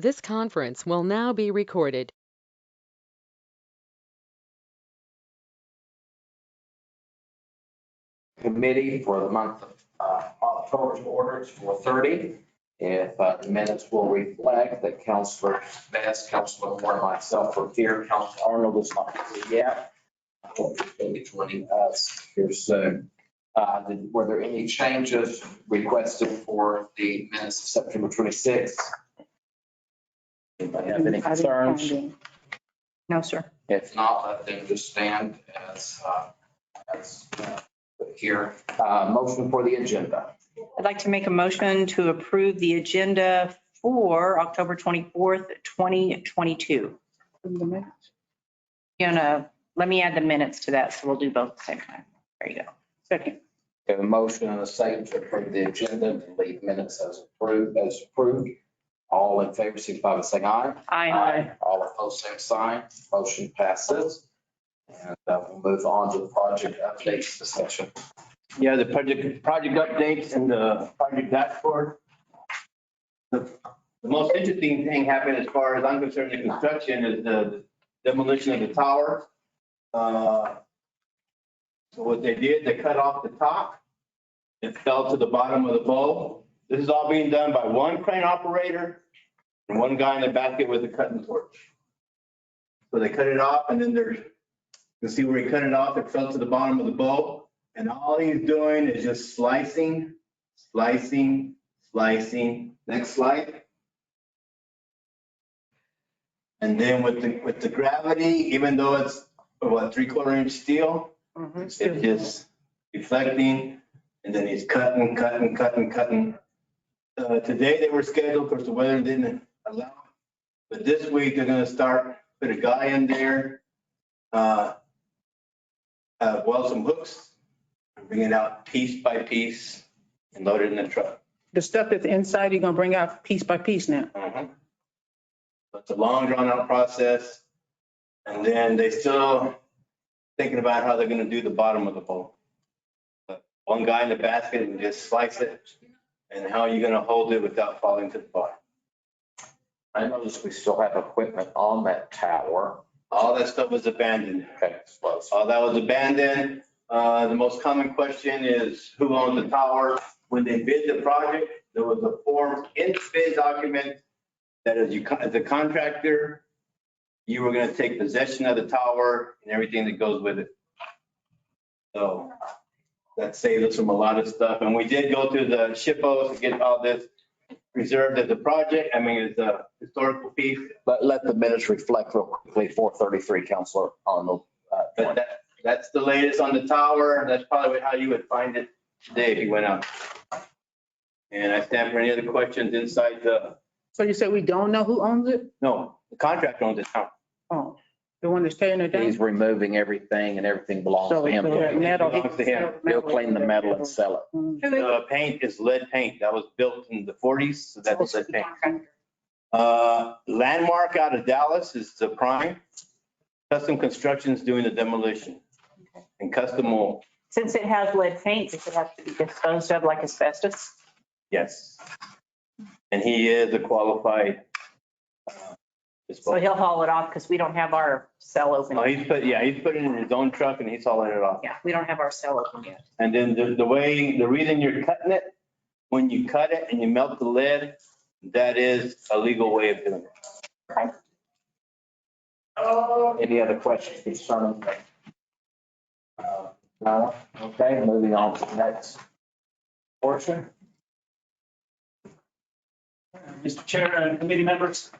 This conference will now be recorded. Committee for the month of October's order is 4:30. If the minutes will reflect that Councilor Best, Councilor Moore, and myself were here. Councilor Arnold is not here yet. I hope he's going to be joining us here soon. Were there any changes requested for the minutes of September 26th? Anybody have any concerns? No, sir. If not, let them just stand as here. Motion for the agenda. I'd like to make a motion to approve the agenda for October 24th, 2022. Let me add the minutes to that, so we'll do both at the same time. There you go. Second. We have a motion and a second to approve the agenda and leave minutes as approved. All in favor, signify by saying aye. Aye. All opposed, same sign. Motion passes. And we'll move on to the project updates discussion. Yeah, the project updates and the project dashboard. The most interesting thing happened as far as I'm concerned in construction is the demolition of the tower. So what they did, they cut off the top. It fell to the bottom of the bow. This is all being done by one crane operator and one guy in the basket with a cutting torch. So they cut it off, and then you can see where he cut it off. It fell to the bottom of the bow. And all he's doing is just slicing. Next slide. And then with the gravity, even though it's what, 3/4 inch steel, it's just deflecting. And then he's cutting. Today they were scheduled, of course the weather didn't allow. But this week they're gonna put a guy in there, weld some hooks, bring it out piece by piece and load it in the truck. The stuff that's inside, you're gonna bring out piece by piece now. It's a long drawn out process. And then they still thinking about how they're gonna do the bottom of the bowl. But one guy in the basket and just slice it, and how are you gonna hold it without falling to the bottom? I noticed we still have equipment on that tower. All that stuff was abandoned. Okay, close. All that was abandoned. The most common question is who owns the tower? When they bid the project, there was a form in the bid document that as a contractor, you were gonna take possession of the tower and everything that goes with it. So that saved us from a lot of stuff. And we did go to the SHPO to get all this preserved as a project. I mean, it's a historical piece. But let the minutes reflect real quickly, 4:33, Councilor Arnold. But that's the latest on the tower. That's probably how you would find it today if you went out. And I stand for any other questions inside So you said we don't know who owns it? no, the contractor owns it now. Oh, the one that's tearing it down? He's removing everything and everything belongs So to him. that metal. Belongs to him. He'll clean the metal and sell it. The paint is lead paint. That was built in the 40s, so that's lead paint. Landmark out of Dallas is the prime. Custom Construction's doing the demolition. And Custom will, Since it has lead paint, does it have to be disposed of like asbestos? yes. And he is a qualified. So he'll haul it off because we don't have our cell open. Oh, he's put it in his own truck and he's hauling it off. Yeah, we don't have our cell open yet. And then the reason you're cutting it, when you cut it and you melt the lead, that is a legal way of doing it. Any other questions concerning that? No? Okay, moving on to the next portion. Mr. Chair and committee members,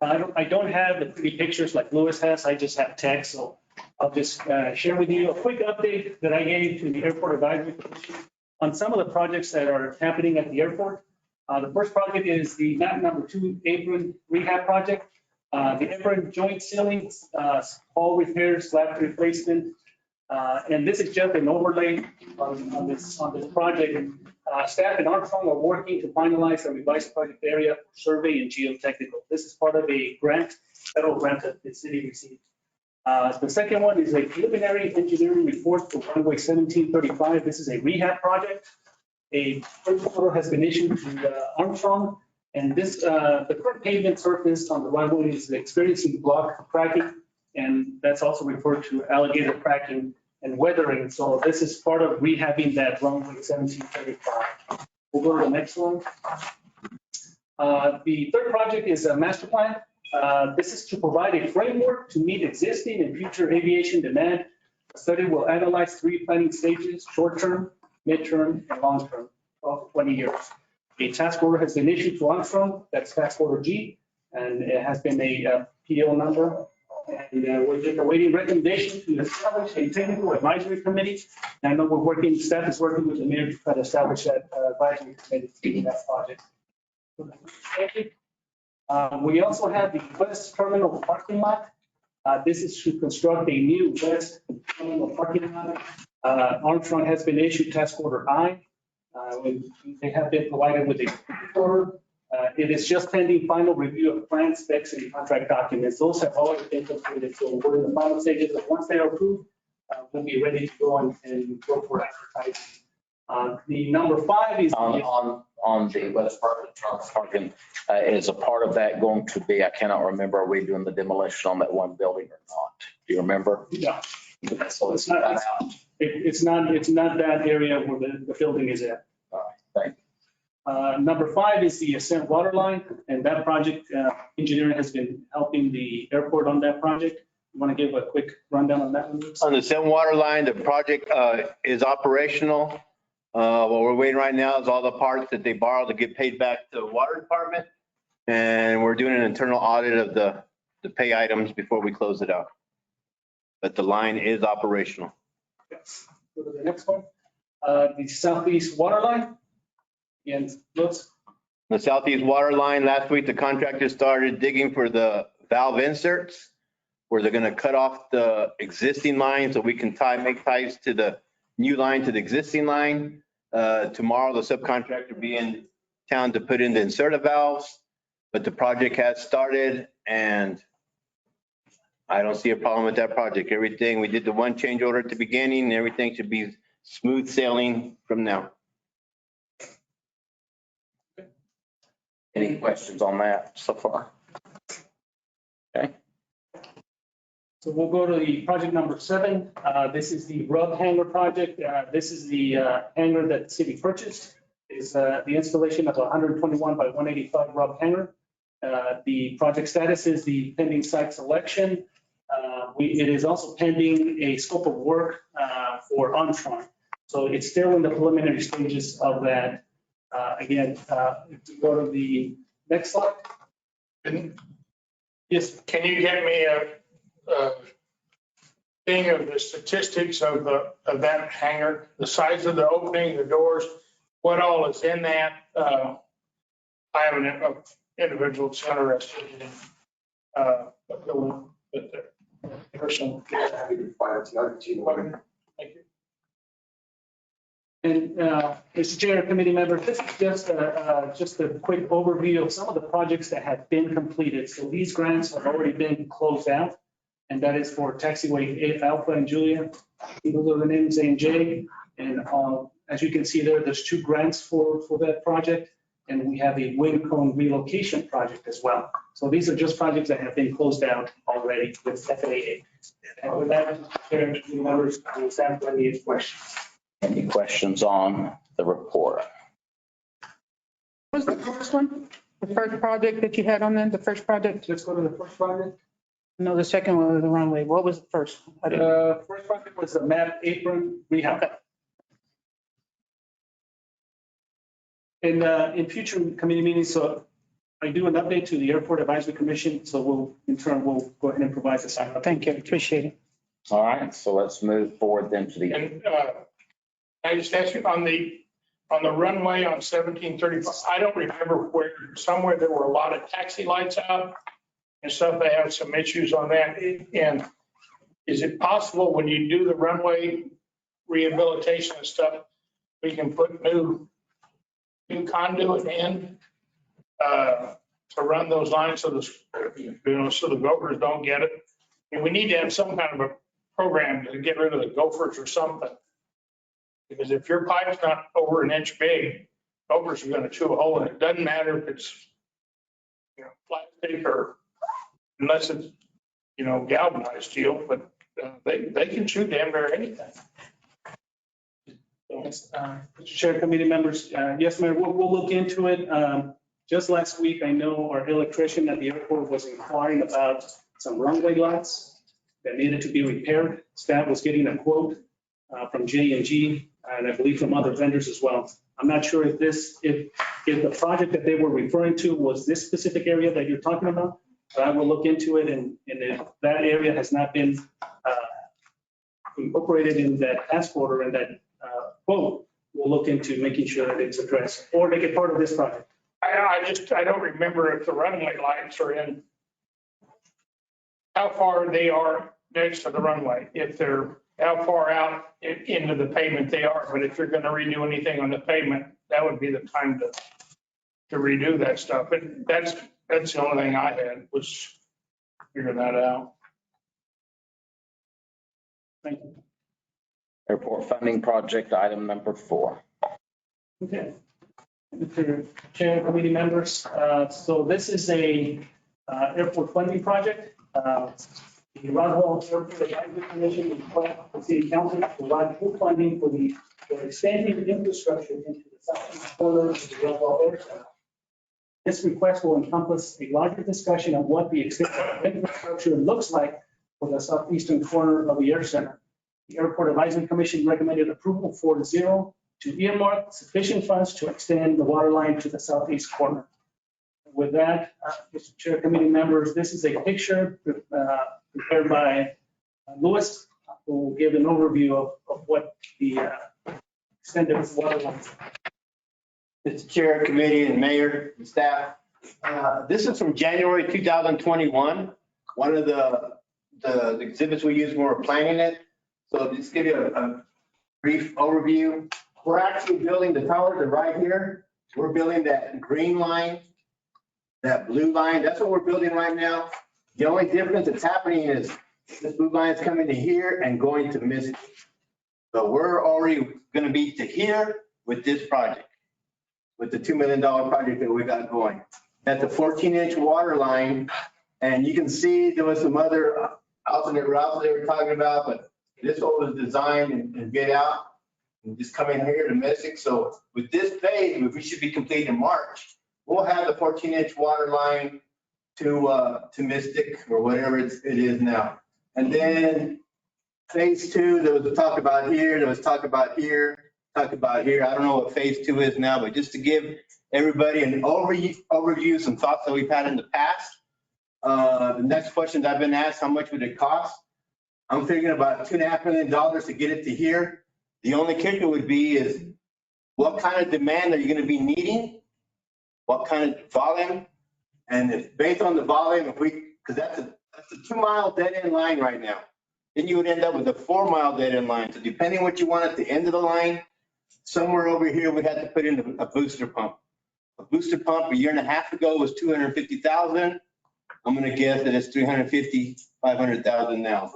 I don't have the pretty pictures like Louis has. I just have text. So I'll just share with you a quick update that I gave to the Airport Advisory Commission on some of the projects that are happening at the airport. The first project is the map number 2 apron rehab project. The apron joint ceilings, hull repair, slab replacement. And this is just an overlay on this project. Staff and Armstrong are working to finalize a revised project area for survey and geotechnical. This is part of a grant, federal grant that the city received. The second one is a preliminary engineering report for runway 1735. This is a rehab project. A purchase order has been issued to Armstrong And this, the current pavement surface on the runway is experiencing block cracking, and that's also referred to alligator cracking and weathering. So this is part of rehabbing that runway 1735. We'll go to the next one. The third project is a master plan. This is to provide a framework to meet existing and future aviation demand. The study will analyze 3 planning stages: short-term, mid-term, and long-term, 12 to 20 years. A task order has been issued to Armstrong, that's task order G, and it has been a PO number. And we're just awaiting recommendation to establish a technical advisory committee. And I know staff is working with the mayor to try to establish that advisory committee for that project. We also have the West Terminal parking lot. This is to construct a new West Terminal parking lot. Armstrong has been issued task order I. They have been provided with a order. It is just pending final review of plan specs and contract documents. Those have already been completed, so we're in the final stages. But once they are approved, we'll be ready to go and go for advertising. The number 5 is On the west part of the terminal parking, is a part of that going to be, I cannot remember, are we doing the demolition on that one building or not? Do you remember? Yeah. So it's not out. It's not that area where the building is at. All right, thank you. Number 5 is the Ascent Water Line, and that project, engineering has been helping the airport on that project. You want to give a quick rundown on that one? On the Seven Water Line, the project is operational. What we're waiting right now is all the parts that they borrowed to get paid back to the water department. And we're doing an internal audit of the pay items before we close it out. But the line is operational. Yes. Go to the next one. The Southeast Water Line. And looks, The Southeast Water Line, last week, the contractor started digging for the valve inserts where they're going to cut off the existing line so we can make ties to the new line to the existing line. Tomorrow, the subcontractor will be in town to put in the inserter valves, but the project has started and I don't see a problem with that project. Everything, we did the one change order at the beginning, and everything should be smooth sailing from now. Any questions on that so far? Okay. so we'll go to the project number 7. This is the rub hanger project. This is the hanger that the city purchased. Is the installation of a 121 by 185 rub hanger. The project status is the pending site selection. It is also pending a scope of work for Armstrong. So it's still in the preliminary stages of that. Again, to go to the next slide. Yes. Can you get me a thing of the statistics of that hangar, the size of the opening, the doors, what all is in that? I have an individual that's interested in a building, but the person. Thank you. And Mr. Chair, committee members, this is just a quick overview of some of the projects that have been completed. So these grants have already been closed out, and that is for taxiway Alpha and Julia. Those are the names A and J. And as you can see there's 2 grants for that project, and we have a wind cone relocation project as well. So these are just projects that have been closed out already with FAA. And with that, Mr. Chair, committee members, I will stand for any questions. Any questions on the report? What was the first one? The first project that you had on there, the first project? Let's go to the first project. No, the second one was the runway. What was the first? First project was the map apron rehab. Okay. In future committee meetings, so I do an update to the Airport Advisory Commission, so we'll go ahead and provide the sign up. Thank you. Appreciate it. All right, so let's move forward then to the. And I just asked you on the runway on 1735, I don't remember where, somewhere there were a lot of taxi lights out and stuff. They have some issues on that. And is it possible when you do the runway rehabilitation and stuff, we can put new conduit in to run those lines so so the gophers don't get it? And we need to have some kind of a program to get rid of the gophers or something. Because if your pipe's not over an inch big, gophers are going to chew a hole in it. Doesn't matter if it's plastic or unless it's, galvanized steel, but they can chew damn near anything. Yes, Mr. Chair, committee members, yes, Mayor, we'll look into it. Just last week, I know our electrician at the airport was inquiring about some runway lights that needed to be repaired. Staff was getting a quote from J&G and I believe from other vendors as well. I'm not sure if the project that they were referring to was this specific area that you're talking about, but I will look into it, and if that area has not been incorporated in that task order and that quote, we'll look into making sure that it's addressed or make it part of this project. I don't remember if the runway lights are in, how far they are next to the runway, if they're, how far out into the pavement they are. But if you're going to redo anything on the pavement, that would be the time to redo that stuff. But that's the only thing I had was figure that out. Thank you. Airport funding project item number 4. Okay. Mr. Chair, committee members, so this is a airport funding project. The Roswell Airport Advisory Commission requests the city council to provide full funding for expanding the infrastructure into the southeast corner of the Roswell Air Center. This request will encompass a larger discussion of what the extensive infrastructure looks like for the southeastern corner of the Air Center. The Airport Advisory Commission recommended approval 4-0 to earmark sufficient funds to extend the water line to the southeast corner. With that, Mr. Chair, committee members, this is a picture prepared by Louis, who will give an overview of what the extended water line is. Mr. Chair, committee, and mayor, and staff. This is from January 2021, one of the exhibits we used when we were planning it. So just give you a brief overview. We're actually building, the towers are right here. We're building that green line, that blue line. That's what we're building right now. The only difference that's happening is this blue line is coming to here and going to Mystic. So we're already going to be to here with this project, with the $2 million project that we got going. That's a 14-inch water line. And you can see there was some other alternate routes they were talking about, but this one was designed and get out and just come in here to Mystic. So with this phase, we should be complete in March. We'll have the 14-inch water line to Mystic or whatever it is now. And then phase 2, there was a talk about here, there was talk about here, talk about here. I don't know what phase 2 is now, but just to give everybody an overview, some thoughts that we've had in the past. The next questions I've been asked, how much would it cost? I'm thinking about $2.5 million to get it to here. The only kicker would be is what kind of demand are you going to be needing? What kind of volume? And if based on the volume, because that's a 2-mile dead-end line right now. Then you would end up with a 4-mile dead-end line. So depending what you want at the end of the line, somewhere over here, we'd have to put in a booster pump. A booster pump a year and a half ago was $250,000. I'm going to guess that it's $350,000, $500,000 now.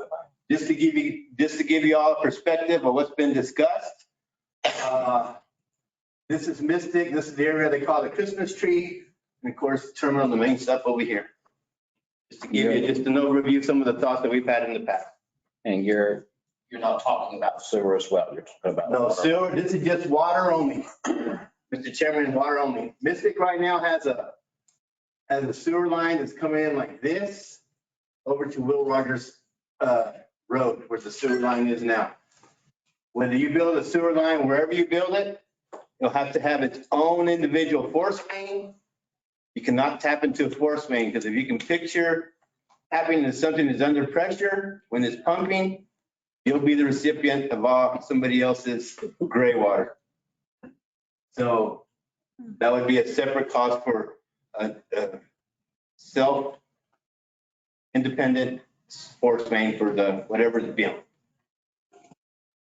Just to give you all a perspective of what's been discussed. This is Mystic. This is the area they call the Christmas tree. And of course, the terminal, the main stuff over here. Just to give you just an overview of some of the thoughts that we've had in the past. And you're not talking about sewer as well. You're talking about. No, water. sewer, this is just water only. Mr. Chairman, water only. Mystic right now has a sewer line that's coming in like this over to Will Rogers Road, where the sewer line is now. Whether you build a sewer line, wherever you build it, it'll have to have its own individual force main. You cannot tap into a force main, because if you can picture tapping into something that's under pressure when it's pumping, you'll be the recipient of somebody else's gray water. So that would be a separate cost for a self-independent force main for the whatever the bill.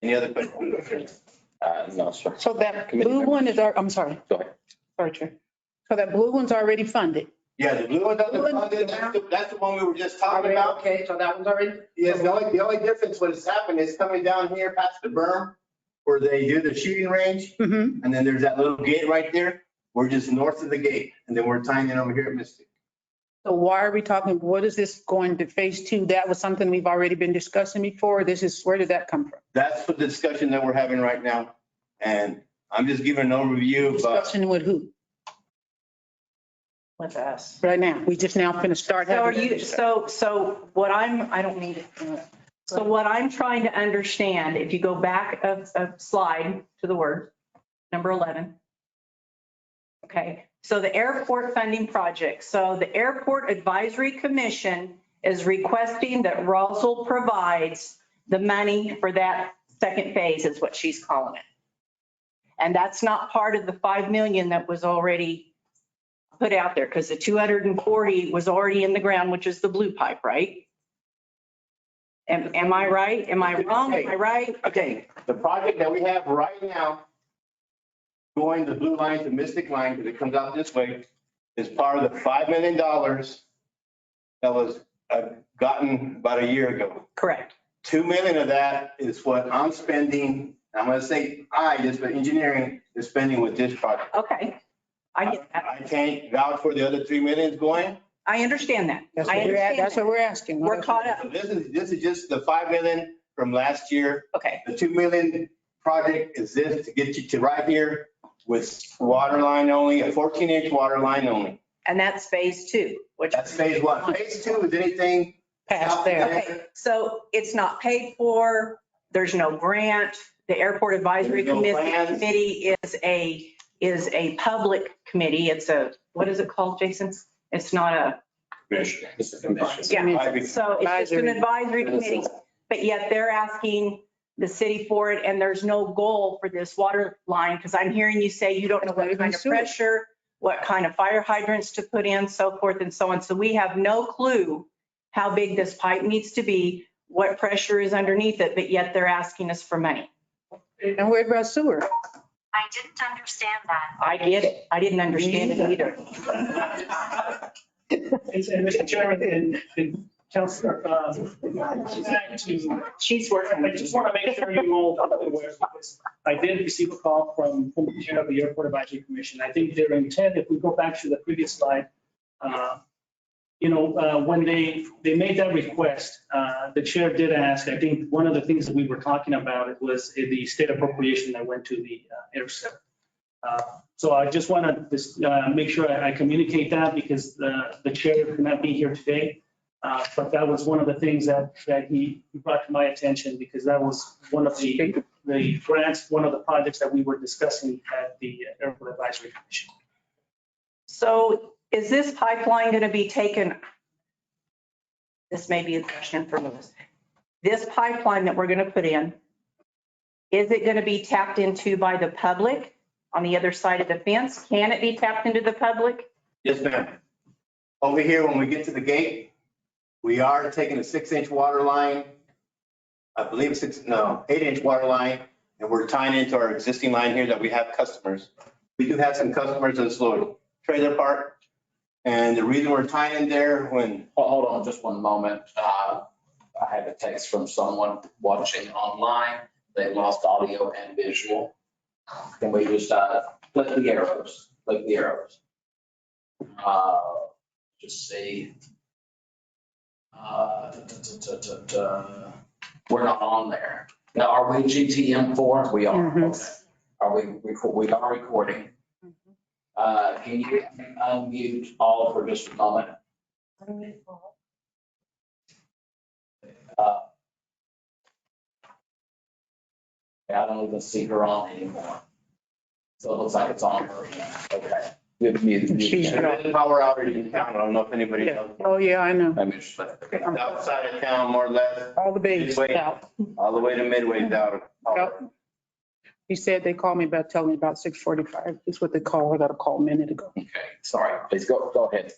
Any other questions? No, sir. So that Committee blue members. one is, I'm sorry. Go ahead. Sorry, Chair. So that blue one's already funded? Yeah, the blue one, that's the one we were just talking about. Okay, so that one's already? Yes, the only difference what has happened is coming down here past the berm where they do the shooting range. Mm-hmm. And then there's that little gate right there. We're just north of the gate. And then we're tying in over here at Mystic. So why are we talking, what is this going to phase two? That was something we've already been discussing before. This is, where did that come from? That's the discussion that we're having right now. And I'm just giving an overview of, Discussion with who? With us. Right now. We just now finna start So are having. you, so what I don't need it. So what I'm trying to understand, if you go back a slide to the word, number 11. Okay, so the airport funding project. So the Airport Advisory Commission is requesting that Roswell provides the money for that second phase is what she's calling it. And that's not part of the 5 million that was already put out there because the 240 was already in the ground, which is the blue pipe, right? Am I right? Am I wrong? Am I right? okay, the project that we have right now, going the blue line to Mystic Line, because it comes out this way, is part of the $5 million that was gotten about a year ago. Correct. 2 million of that is what I'm spending. I'm going to say just for engineering is spending with this project. Okay. I get that. I can't vouch for the other 3 million going. I understand that. That's I what we're at. understand That's that. what we're asking. We're caught up. So this is just the 5 million from last year. Okay. The 2 million project is this to get you to right here with water line only, a 14-inch water line only. And that's phase two, which. That's phase one. Phase two is anything Past there. Okay, so it's not paid for. There's no grant. The Airport Advisory There's no plans. Committee is a public committee. It's a, what is it called, Jason? It's not a, Commission. It's a commission. yeah, so it's just an advisory committee. But yet they're asking the city for it and there's no goal for this water line because I'm hearing you say you don't know what kind of pressure, what kind of fire hydrants to put in, so forth and so on. So we have no clue how big this pipe needs to be, what pressure is underneath it, but yet they're asking us for money. And where about sewer? I didn't understand that. I get it. I didn't understand it either. And Mr. Chairman and Councilor, back to, She's working. I just want to make sure you all are aware, because I did receive a call from the chair of the Airport Advisory Commission. I think their intent, if we go back to the previous slide, when they made that request, the chair did ask, I think one of the things that we were talking about, it was the state appropriation that went to the airset. So I just want to make sure I communicate that because the chair could not be here today. But that was one of the things that he brought to my attention because that was one of the grants, one of the projects that we were discussing at the Airport Advisory Commission. So is this pipeline going to be taken? This may be a question for Louis. This pipeline that we're going to put in, is it going to be tapped into by the public on the other side of the fence? Can it be tapped into the public? Yes, ma'am. Over here, when we get to the gate, we are taking a 6-inch water line. I believe 8-inch water line, and we're tying into our existing line here that we have customers. We do have some customers in this little trailer park. And the reason we're tying in there when. Hold on just one moment. I had a text from someone watching online. They lost audio and visual. Can we just click the arrows? Click the arrows. Just see. We're not on there. Now, are we GTM4? We are. Mhm. Okay. Are we are recording. Can you unmute all for just a moment? I don't even see her on anymore. So it looks like it's on her. Okay. Good mute. She's Power outage in town. I don't know if anybody knows. Oh, yeah, I know. I'm just like, okay. Outside of town, more or less, All the babies Midway. out. all the way to Midway's out of power. Yep. He said they called me about, telling me about 6:45. That's what they called. I got a call a minute ago. Okay, sorry. Please go ahead.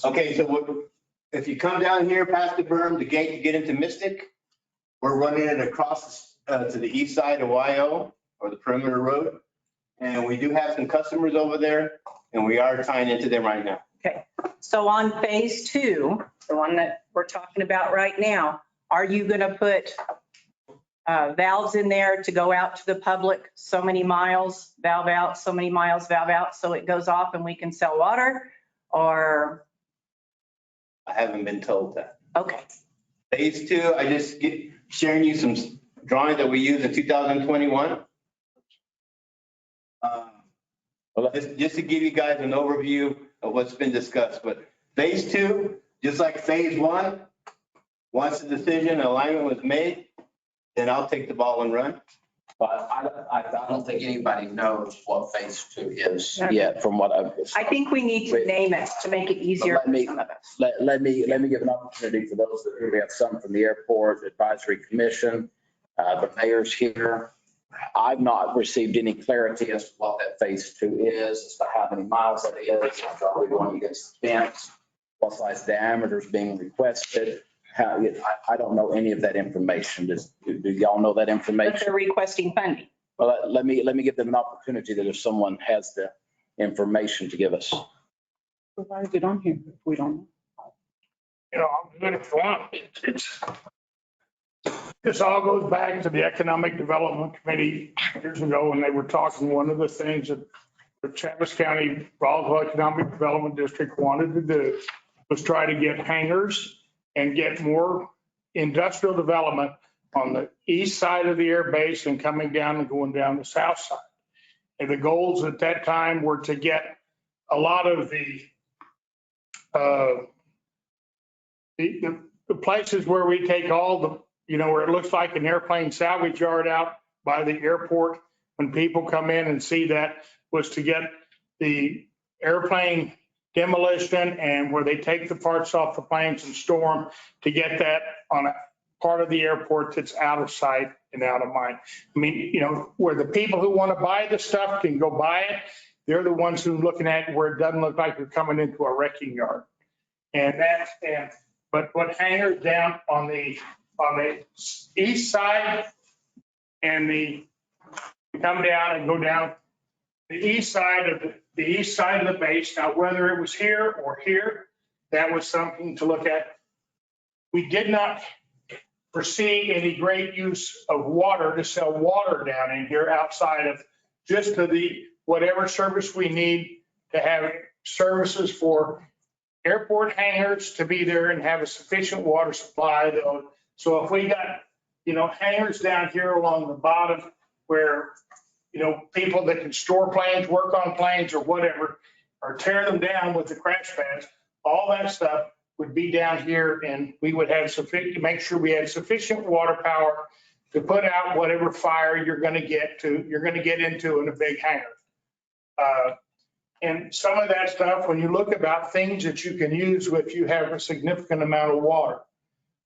Okay, so if you come down here past the berm, the gate to get into Mystic, we're running it across to the east side of YO or the perimeter road. And we do have some customers over there and we are tying into them right now. Okay, so on phase two, the one that we're talking about right now, are you going to put valves in there to go out to the public, so many miles, valve out, so many miles, valve out, so it goes off and we can sell water? or, I haven't been told that. okay, Phase two, I just sharing you some drawings that we used in 2021. Just to give you guys an overview of what's been discussed, but phase two, just like phase one, once the decision alignment was made, then I'll take the ball and run. But I don't think anybody knows what phase two is yet from what I've. I think we need to name it to make it easier Let for me- some of us. Let me give an opportunity for those that we have some from the Airport Advisory Commission, the mayor's here. I've not received any clarity as to what that phase two is, as to how many miles that is, are we going against the fence, what size diameter is being requested. How, I don't know any of that information. Do y'all know that But information? they're requesting funding. Well, let me give them an opportunity that if someone has the information to give us. Why is it on here if we don't know? You know, I'm good if you want. This all goes back to the Economic Development Committee years ago when they were talking, one of the things that the Travis County Roswell Economic Development District wanted to do was try to get hangars and get more industrial development on the east side of the air base and coming down and going down the south side. And the goals at that time were to get a lot of the places where we take all the, you know, where it looks like an airplane salvage yard out by the airport, when people come in and see that, was to get the airplane demolition and where they take the parts off the planes and store them, to get that on a part of the airport that's out of sight and out of mind. I mean, you know, where the people who want to buy the stuff can go buy it, they're the ones who are looking at it where it doesn't look like you're coming into a wrecking yard. But what hangers down on the east side and come down and go down the east side of the base. Now, whether it was here or here, that was something to look at. We did not foresee any great use of water to sell water down in here outside of just to the whatever service we need to have services for airport hangars to be there and have a sufficient water supply. So if we got, you know, hangars down here along the bottom where, you know, people that can store planes, work on planes or whatever, or tear them down with the crash pads, all that stuff would be down here, and we would have sufficient, to make sure we had sufficient water power to put out whatever fire you're going to get into in a big hangar. And some of that stuff, when you look about things that you can use if you have a significant amount of water,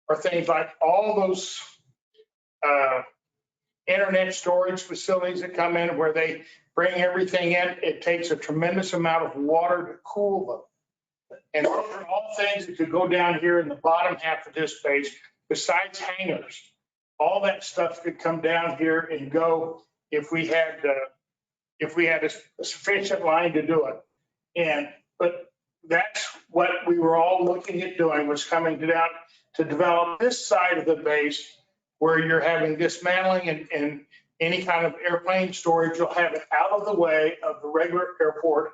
are things like all those internet storage facilities that come in where they bring everything in. It takes a tremendous amount of water to cool them. And those are all things that could go down here in the bottom half of this page, besides hangars. All that stuff could come down here and go if we had a sufficient line to do it. But that's what we were all looking at doing, was coming down to develop this side of the base where you're having dismantling and any kind of airplane storage. You'll have it out of the way of the regular airport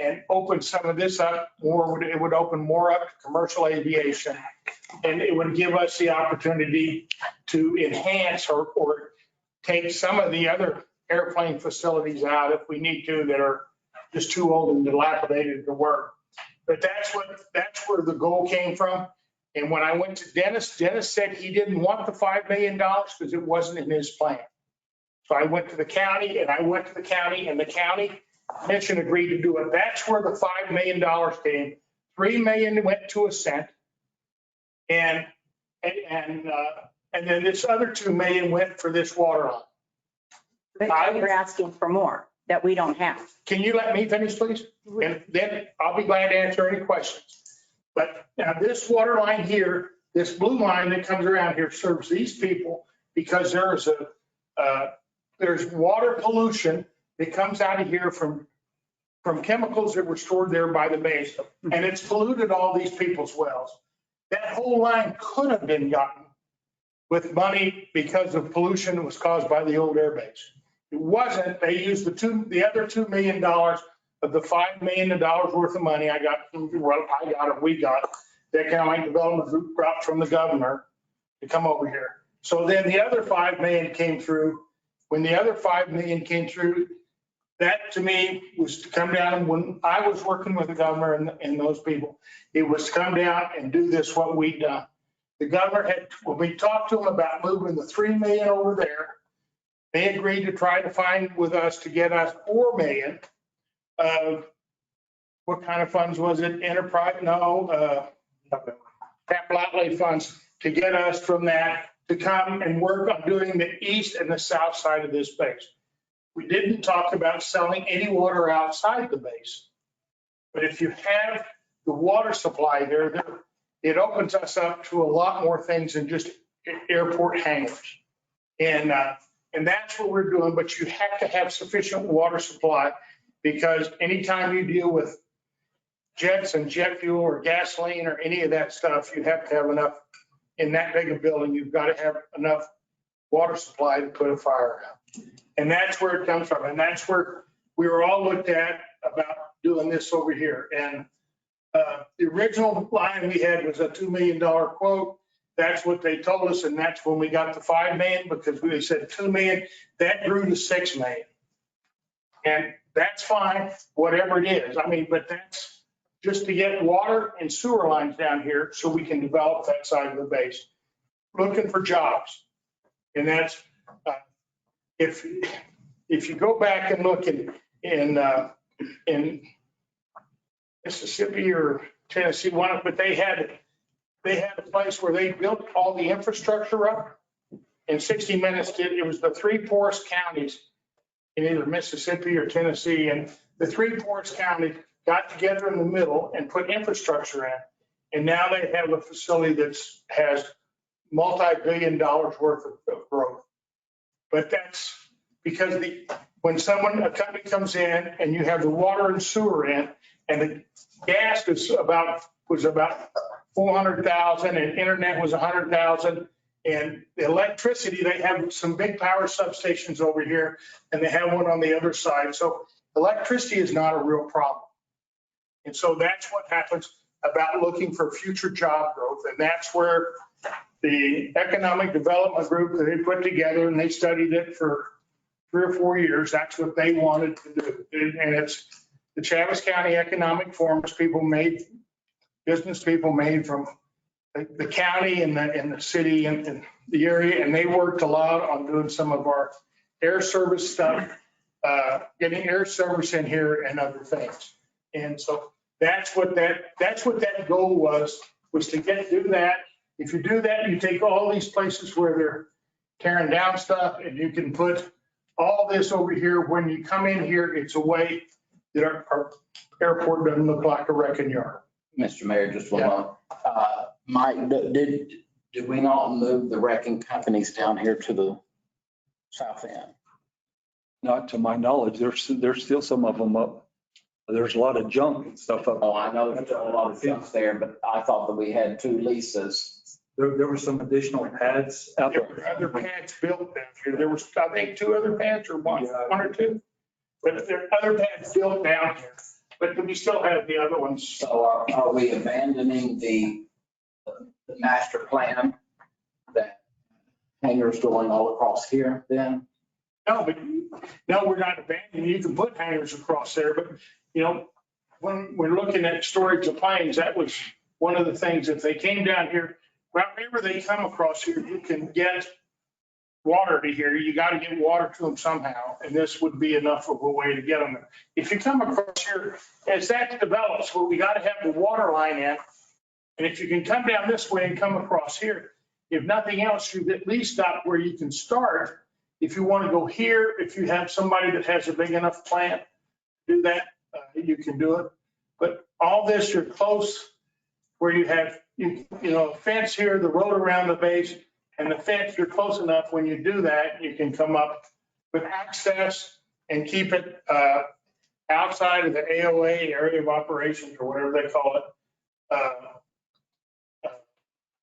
and open some of this up more. It would open more up to commercial aviation, and it would give us the opportunity to enhance or take some of the other airplane facilities out if we need to, that are just too old and dilapidated to work. But that's where the goal came from. And when I went to Dennis said he didn't want the $5 million because it wasn't in his plan. So I went to the county and the county commission agreed to do it. That's where the $5 million came. $3 million went to Ascent. And then this other $2 million went for this water line. But you're asking for more that we don't have. Can you let me finish, please? And then I'll be glad to answer any questions. But now this water line here, this blue line that comes around here serves these people because there's water pollution that comes out of here from chemicals that were stored there by the base. And it's polluted all these people's wells. That whole line could have been gotten with money because of pollution that was caused by the old air base. It wasn't. They used the other $2 million of of the $5 million worth of money I got, we got, the Economic Development Group got from the governor to come over here. So then the other 5 million came through. When the other 5 million came through, that to me was to come down, when I was working with the governor and those people, it was to come down and do this, what we'd done. The governor had, when we talked to them about moving the 3 million over there, they agreed to try to find with us to get us 4 million of, what kind of funds was it? Enterprise? No, capital outlay funds, to get us from that to come and work on doing the east and the south side of this base. We didn't talk about selling any water outside the base. But if you have the water supply there, it opens us up to a lot more things than just airport hangars. And that's what we're doing, but you have to have sufficient water supply, because anytime you deal with jets and jet fuel or gasoline or any of that stuff, you have to have enough. In that big a building, you've got to have enough water supply to put a fire out. And that's where it comes from. And that's where we were all looked at about doing this over here. And the original line we had was a $2 million quote. That's what they told us. And that's when we got the 5 million, because we said 2 million, that grew to 6 million. And that's fine, whatever it is. I mean, but that's just to get water and sewer lines down here so we can develop that side of the base. Looking for jobs. And that's, if you go back and look in Mississippi or Tennessee, but they had a place where they built all the infrastructure up in 60 minutes. It was the 3 poorest counties in either Mississippi or Tennessee, and the 3 poorest counties got together in the middle and put infrastructure in. And now they have a facility that has multi-billion dollars worth of growth. But that's because when a company comes in and you have the water and sewer in, and the gas was about 400,000 and internet was 100,000, and the electricity, they have some big power substations over here and they have one on the other side. So electricity is not a real problem. And so that's what happens about looking for future job growth. And that's where the Economic Development Group that they put together, and they studied it for 3 or 4 years, that's what they wanted to do. And it's the Chaves County Economic Forums, business people made from the county and the city and the area. And they worked a lot on doing some of our air service stuff, getting air service in here and other things. And so that's what that goal was to do that. If you do that, you take all these places where they're tearing down stuff, and you can put all this over here. When you come in here, it's a way that our airport doesn't look like a wrecking yard. Mr. Mayor, just one moment. Mike, did we not move the wrecking companies down here to the south end? Not to my knowledge. There's still some of them up. There's a lot of junk and stuff up. Oh, I know there's a lot of things there, but I thought that we had 2 leases. There were some additional pads out There there. were other pads built down here. There was, I think, 2 other pads or one or 2. But there are other pads built down here, but we still have the other ones. So are we abandoning the master plan that hangars going all across here then? No, we're not abandoning. You can put hangars across there, but when we're looking at storage of planes, that was one of the things. If they came down here, whenever they come across here, you can get water to here. You got to get water to them somehow, and this would be enough of a way to get them there. If you come across here, as that develops, well, we got to have the water line in, and if you can come down this way and come across here, if nothing else, you've at least got where you can start. If you want to go here, if you have somebody that has a big enough plant, do that, you can do it. But all this, you're close where you have, a fence here, the road around the base, and the fence, you're close enough. When you do that, you can come up with access and keep it outside of the AOA, area of operations, or whatever they call it.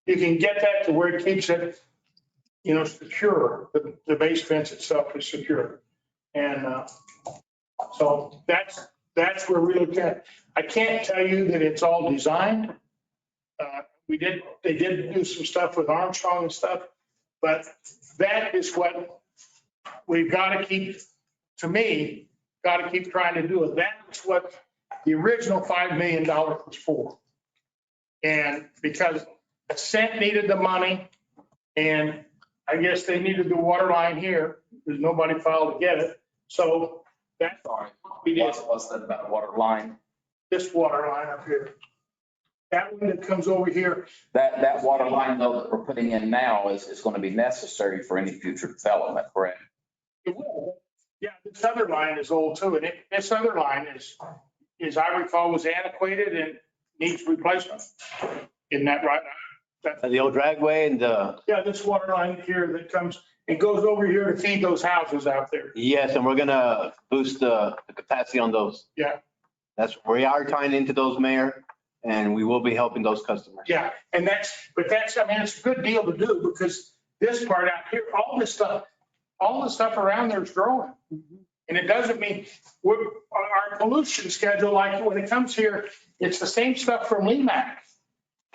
You can get that to where it keeps it, secure. The base fence itself is secure. And so that's that's where we looked at. I can't tell you that it's all designed. They did do some stuff with Armstrong and stuff, but that is what we've got to keep, to me, got to keep trying to do it. That's what the original $5 million was for. And because Ascent needed the money, and I guess they needed the water line here, because nobody filed to get it. So that's all we did. What's that about water line? This water line up here. That one that comes over here. That water line though that we're putting in now is going to be necessary for any future development, correct? It will. Yeah, this other line is old too, and this other line is I recall was antiquated and needs replacement. Isn't that right? The old dragway and Yeah, this water line here that comes, it goes over here to feed those houses out there. yes, and we're gonna boost the capacity on those. Yeah. We are tying into those, Mayor, and we will be helping those customers. Yeah, and that's, I mean, it's a good deal to do because this part out here, all the stuff around there is growing. And it doesn't mean, our pollution schedule, like when it comes here, it's the same stuff from Lemac.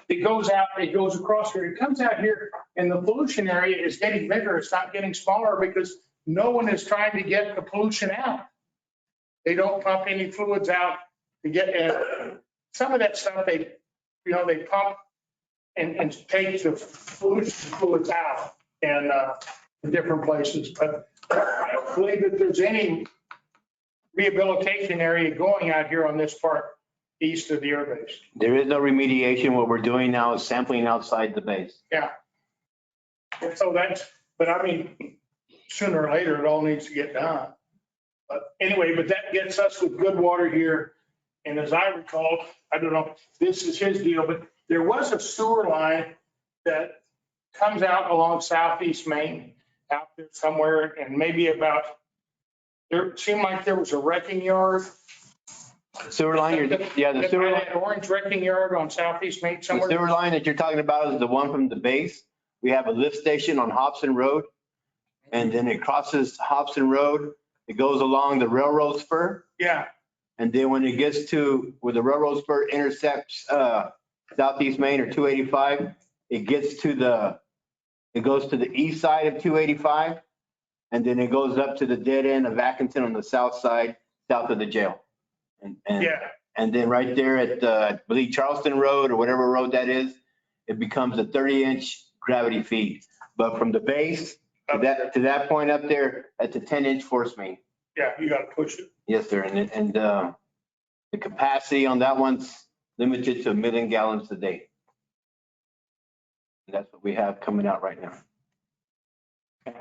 It goes out, it goes across here, it comes out here, and the pollution area is getting bigger, it's not getting smaller because no one is trying to get the pollution out. They don't pump any fluids out to get, some of that stuff, they pump and take the fluids out and in different places. But I don't believe that there's any rehabilitation area going out here on this part east of the air base. There is no remediation. What we're doing now is sampling outside the base. Yeah. And so but I mean, sooner or later, it all needs to get done. But anyway, that gets us with good water here. And as I recall, I don't know, this is his deal, but there was a sewer line that comes out along Southeast Main out there somewhere, and maybe there seemed like there was a wrecking yard. Sewer line, the sewer line. That orange wrecking yard on Southeast Main The somewhere. sewer line that you're talking about is the one from the base. We have a lift station on Hobson Road, and then it crosses Hobson Road. It goes along the railroad spur. Yeah, And then when it gets to where the railroad spur intercepts Southeast Main or 285, it goes to the east side of 285. And then it goes up to the dead end of Atkinson on the south side, south of the jail. yeah. And then right there at, I believe Charleston Road or whatever road that is, it becomes a 30-inch gravity feed. But from the base to that point up there, that's a 10-inch force main. Yeah, you got to push it. Yes, sir. And the capacity on that one's limited to 1 million gallons a day. And that's what we have coming out right now. All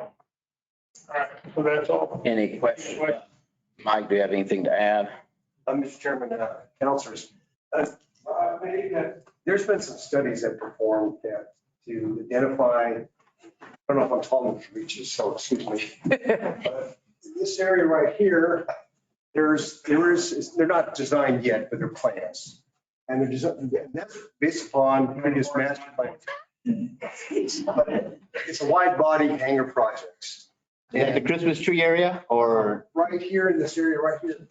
right, so that's all. Any questions? Mike, do you have anything to add? Mr. Chairman, councilors, there's been some studies that performed that to identify, I don't know if I'm talking to reaches, so excuse me. But this area right here, they're not designed yet, but they're plans. And they're designed, that's based upon previous master plan. But it's a wide body hangar projects. Is that the Christmas tree area or? Right here in this area, right here.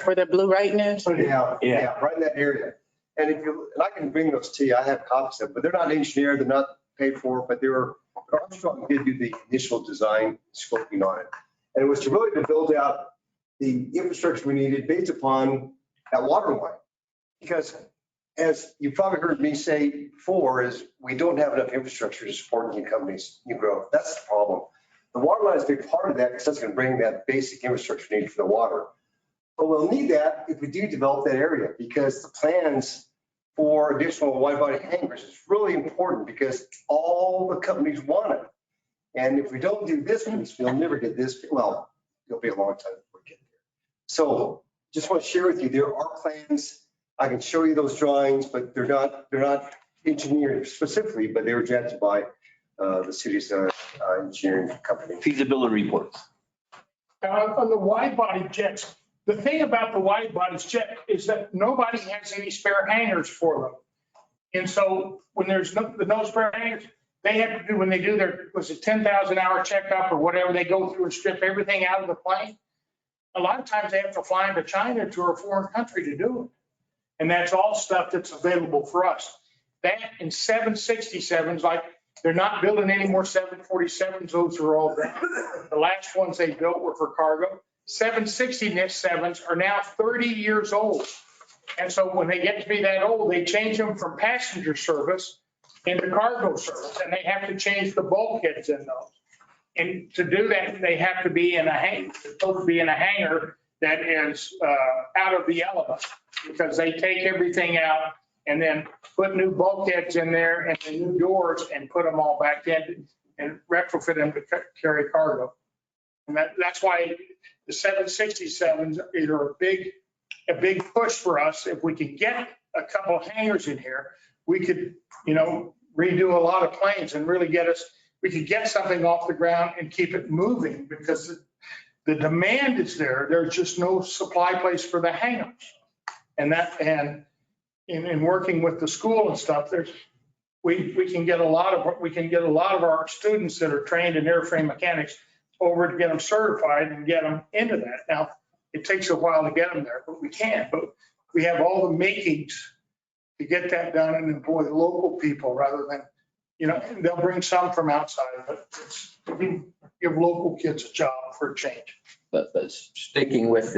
Where the blue writing is? Yeah, right in that area. And and I can bring those to you, I have copies of them, but they're not engineered, they're not paid for, but Armstrong did do the initial design scoping on it. And it was to build out the infrastructure we needed based upon that water line. Because as you probably heard me say before, is we don't have enough infrastructure to support new companies, new growth. That's the problem. The water line is a big part of that because that's going to bring that basic infrastructure needed for the water. But we'll need that if we do develop that area, because the plans for additional wide body hangars is really important because all the companies want it. And if we don't do this, we'll never get this. Well, it'll be a long time before we get there. So just want to share with you, there are plans. I can show you those drawings, but they're not engineered specifically, but they were drafted by the city's engineering company. Feasibility reports. On the wide body jets, the thing about the wide body jet is that nobody has any spare hangars for them. And so when there's no spare hangars, they have to do, when they do their, was it 10,000 hour checkup or whatever, they go through and strip everything out of the plane. a lot of times they have to fly into China to a foreign country to do it. And that's all stuff that's available for us. That and 767s, like they're not building any more 747s. Those are all done. The last ones they built were for cargo. 767s are now 30 years old. And so when they get to be that old, they change them from passenger service into cargo service, and they have to change the bulkheads in those. And to do that, they have to be in a hangar. They're supposed to be in a hangar that is out of the element, because they take everything out and then put new bulkheads in there and the new doors and put them all back in and retrofit them to carry cargo. And that's why the 767s are a big push for us. If we could get a couple of hangars in here, we could, redo a lot of planes and really we could get something off the ground and keep it moving, because the demand is there. There's just no supply place for the hangars. And in working with the school and stuff, we can get a lot of our students that are trained in airframe mechanics over to get them certified and get them into that. Now, it takes a while to get them there, but we can. But we have all the makings to get that done and employ local people rather than, they'll bring some from outside, but give local kids a job for a change. But sticking with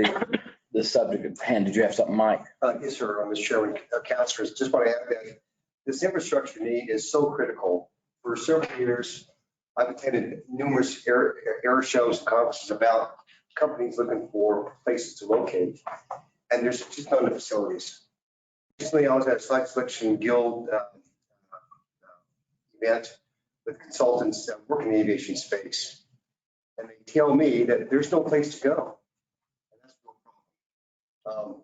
the subject at hand, did you have something, Mike? Yes, sir, Mr. Chairman, councilors, just want to add that this infrastructure need is so critical. For several years, I've attended numerous air shows and conferences about companies looking for places to locate, and there's just not enough facilities. Recently, I was at a site selection guild event with consultants that work in the aviation space, and they tell me that there's no place to go. And that's no problem.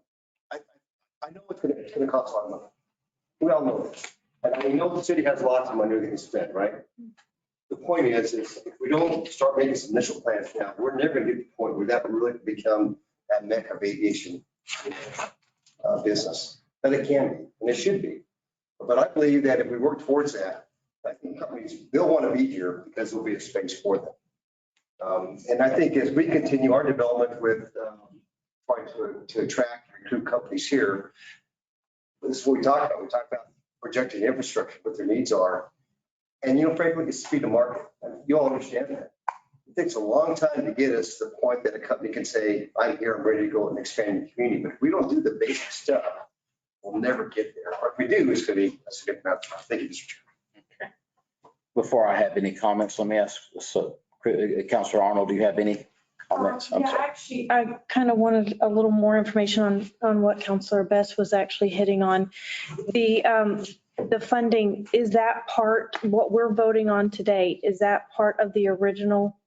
I know it's going to cost a lot of money. We all know this. And I know the city has lots of money they can spend, right? The point is if we don't start making some initial plans now, we're never going to get to the point where that will really become that mecca of aviation business. And it can be, and it should be. But I believe that if we work towards that, I think companies, they'll want to be here because there'll be a space for them. And I think as we continue our development with trying to attract and recruit companies here, this is what we talk about. We talk about projecting infrastructure, what their needs are. And, frankly, it's speed to market. You all understand that. It takes a long time to get us to the point that a company can say, I'm here, I'm ready to go and expand the community. But if we don't do the basic stuff, we'll never get there. Or if we do, it's going to be a significant amount of time. Thank you, Mr. Chairman. Okay. Before I have any comments, let me ask, Councilor Arnold, do you have any comments? Yeah, actually, I kind of wanted a little more information on what Councilor Best was actually hitting on. The funding, is that part, what we're voting on today, is that part of the original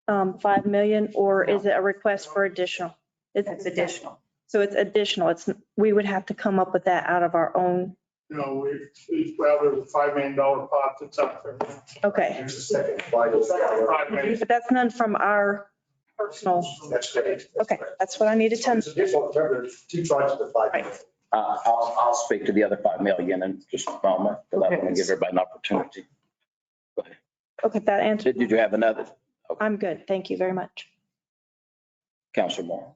5 million, or is it a request for additional? It's additional. So it's additional. We would have to come up with that out of our own. There's a $5 million pot that's up there. Okay. There's a second $5 million. But that's none from our personal. That's great. Okay, that's what I needed to. It's additional, there's two tranches of 5 million. I'll speak to the other 5 million in just a moment, but I want to give everybody an opportunity. Go ahead. Okay, that answered. Did you have another? Okay. I'm good. Thank you very much. Councilor Moore.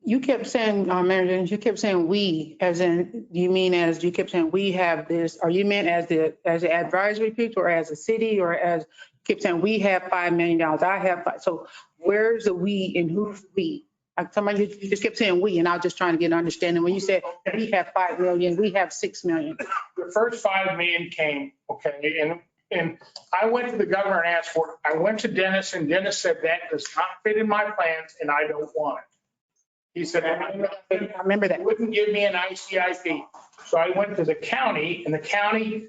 You kept saying, Mary Jane, you kept saying we, as in, you kept saying we have this, or you meant as the advisory people, or as a city, or as, kept saying we have $5 million. I have 5. So where's the we and who's we? Somebody, you just kept saying we, and I was just trying to get an understanding. When you said we have 5 million, we have 6 million. The first 5 million came, okay, and I went to the governor and asked for it. I went to Dennis, and Dennis said that does not fit in my plans and I don't want it. He said, I remember that. Wouldn't give me an ICIP. So I went to the county, and the county,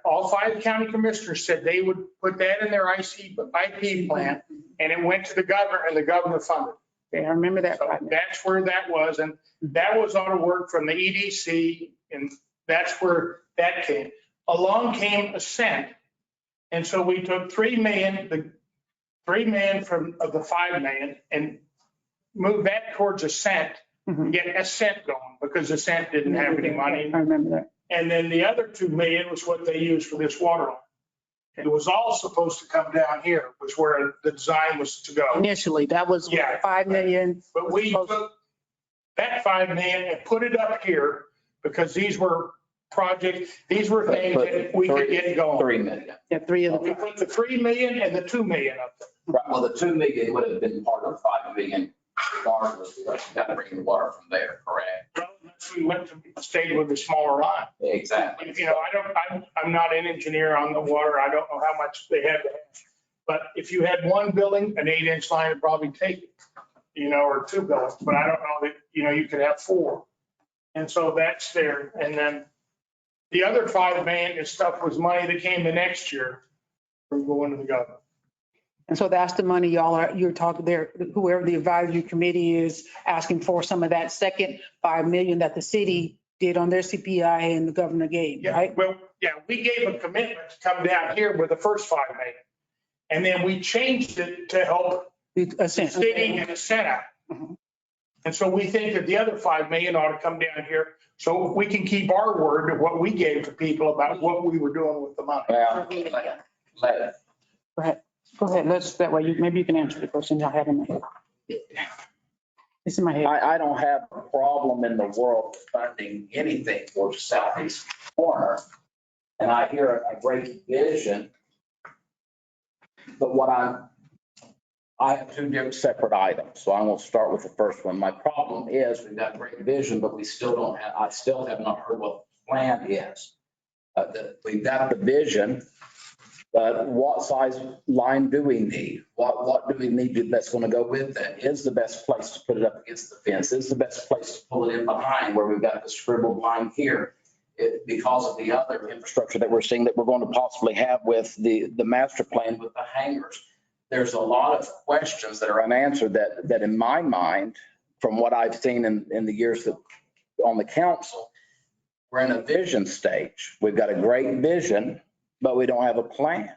all 5 county commissioners said they would put that in their ICIP plan, and it went to the governor, and the governor funded. Okay, I remember that. So that's where that was, and that was on a work from the EDC, and that's where that came. Along came Ascent, and so we took 3 million, the 3 million of the 5 million, and moved that towards Ascent, get Ascent going, because Ascent didn't have any money. I remember that. And then the other 2 million was what they used for this water line. It was all supposed to come down here, was where the design was to go. Initially, that was Yeah. 5 million. But we took that 5 million and put it up here because these were projects, these were things that we could get going. 3 million. Yeah, 3 of We the, put the 3 million and the 2 million up there. Right, well, the 2 million would have been part of 5 million regardless, because you got to bring the water from there, correct? Well, unless we went to stayed with the smaller line. Exactly. You know, I'm not an engineer on the water. I don't know how much they had to have. But if you had one building, an 8-inch line would probably take it, you know, or 2 buildings, but I don't know that, you know, you could have 4. And so that's there. And then the other 5 million is stuff was money that came the next year from going to the government. and so that's the money you're talking there, whoever the advisory committee is asking for some of that second 5 million that the city did on their CPI and the governor gave, Yeah, right? well, yeah, we gave a commitment to come down here with the first 5 million. And then we changed it to help the city and the Senate. Mhm. And so we think that the other 5 million ought to come down here so we can keep our word of what we gave to people about what we were doing with the money. Well, Go ahead. Go ahead. That way maybe you can answer the question I have in my head. It's in my head. I don't have a problem in the world funding anything for the southeast corner. And I hear a great vision. But I have 2 different separate items. So I'm going to start with the first one. My problem is we've got great vision, but I still have not heard what the plan is. We've got the vision, but what size line do we need? What do we need that's going to go with that? Is the best place to put it up against the fence? Is the best place to pull it in behind where we've got the scribbled line here? Because of the other infrastructure that we're seeing that we're going to possibly have with the master plan with the hangars. There's a lot of questions that are unanswered that in my mind, from what I've seen in the years that on the council, we're in a vision stage. We've got a great vision, but we don't have a plan.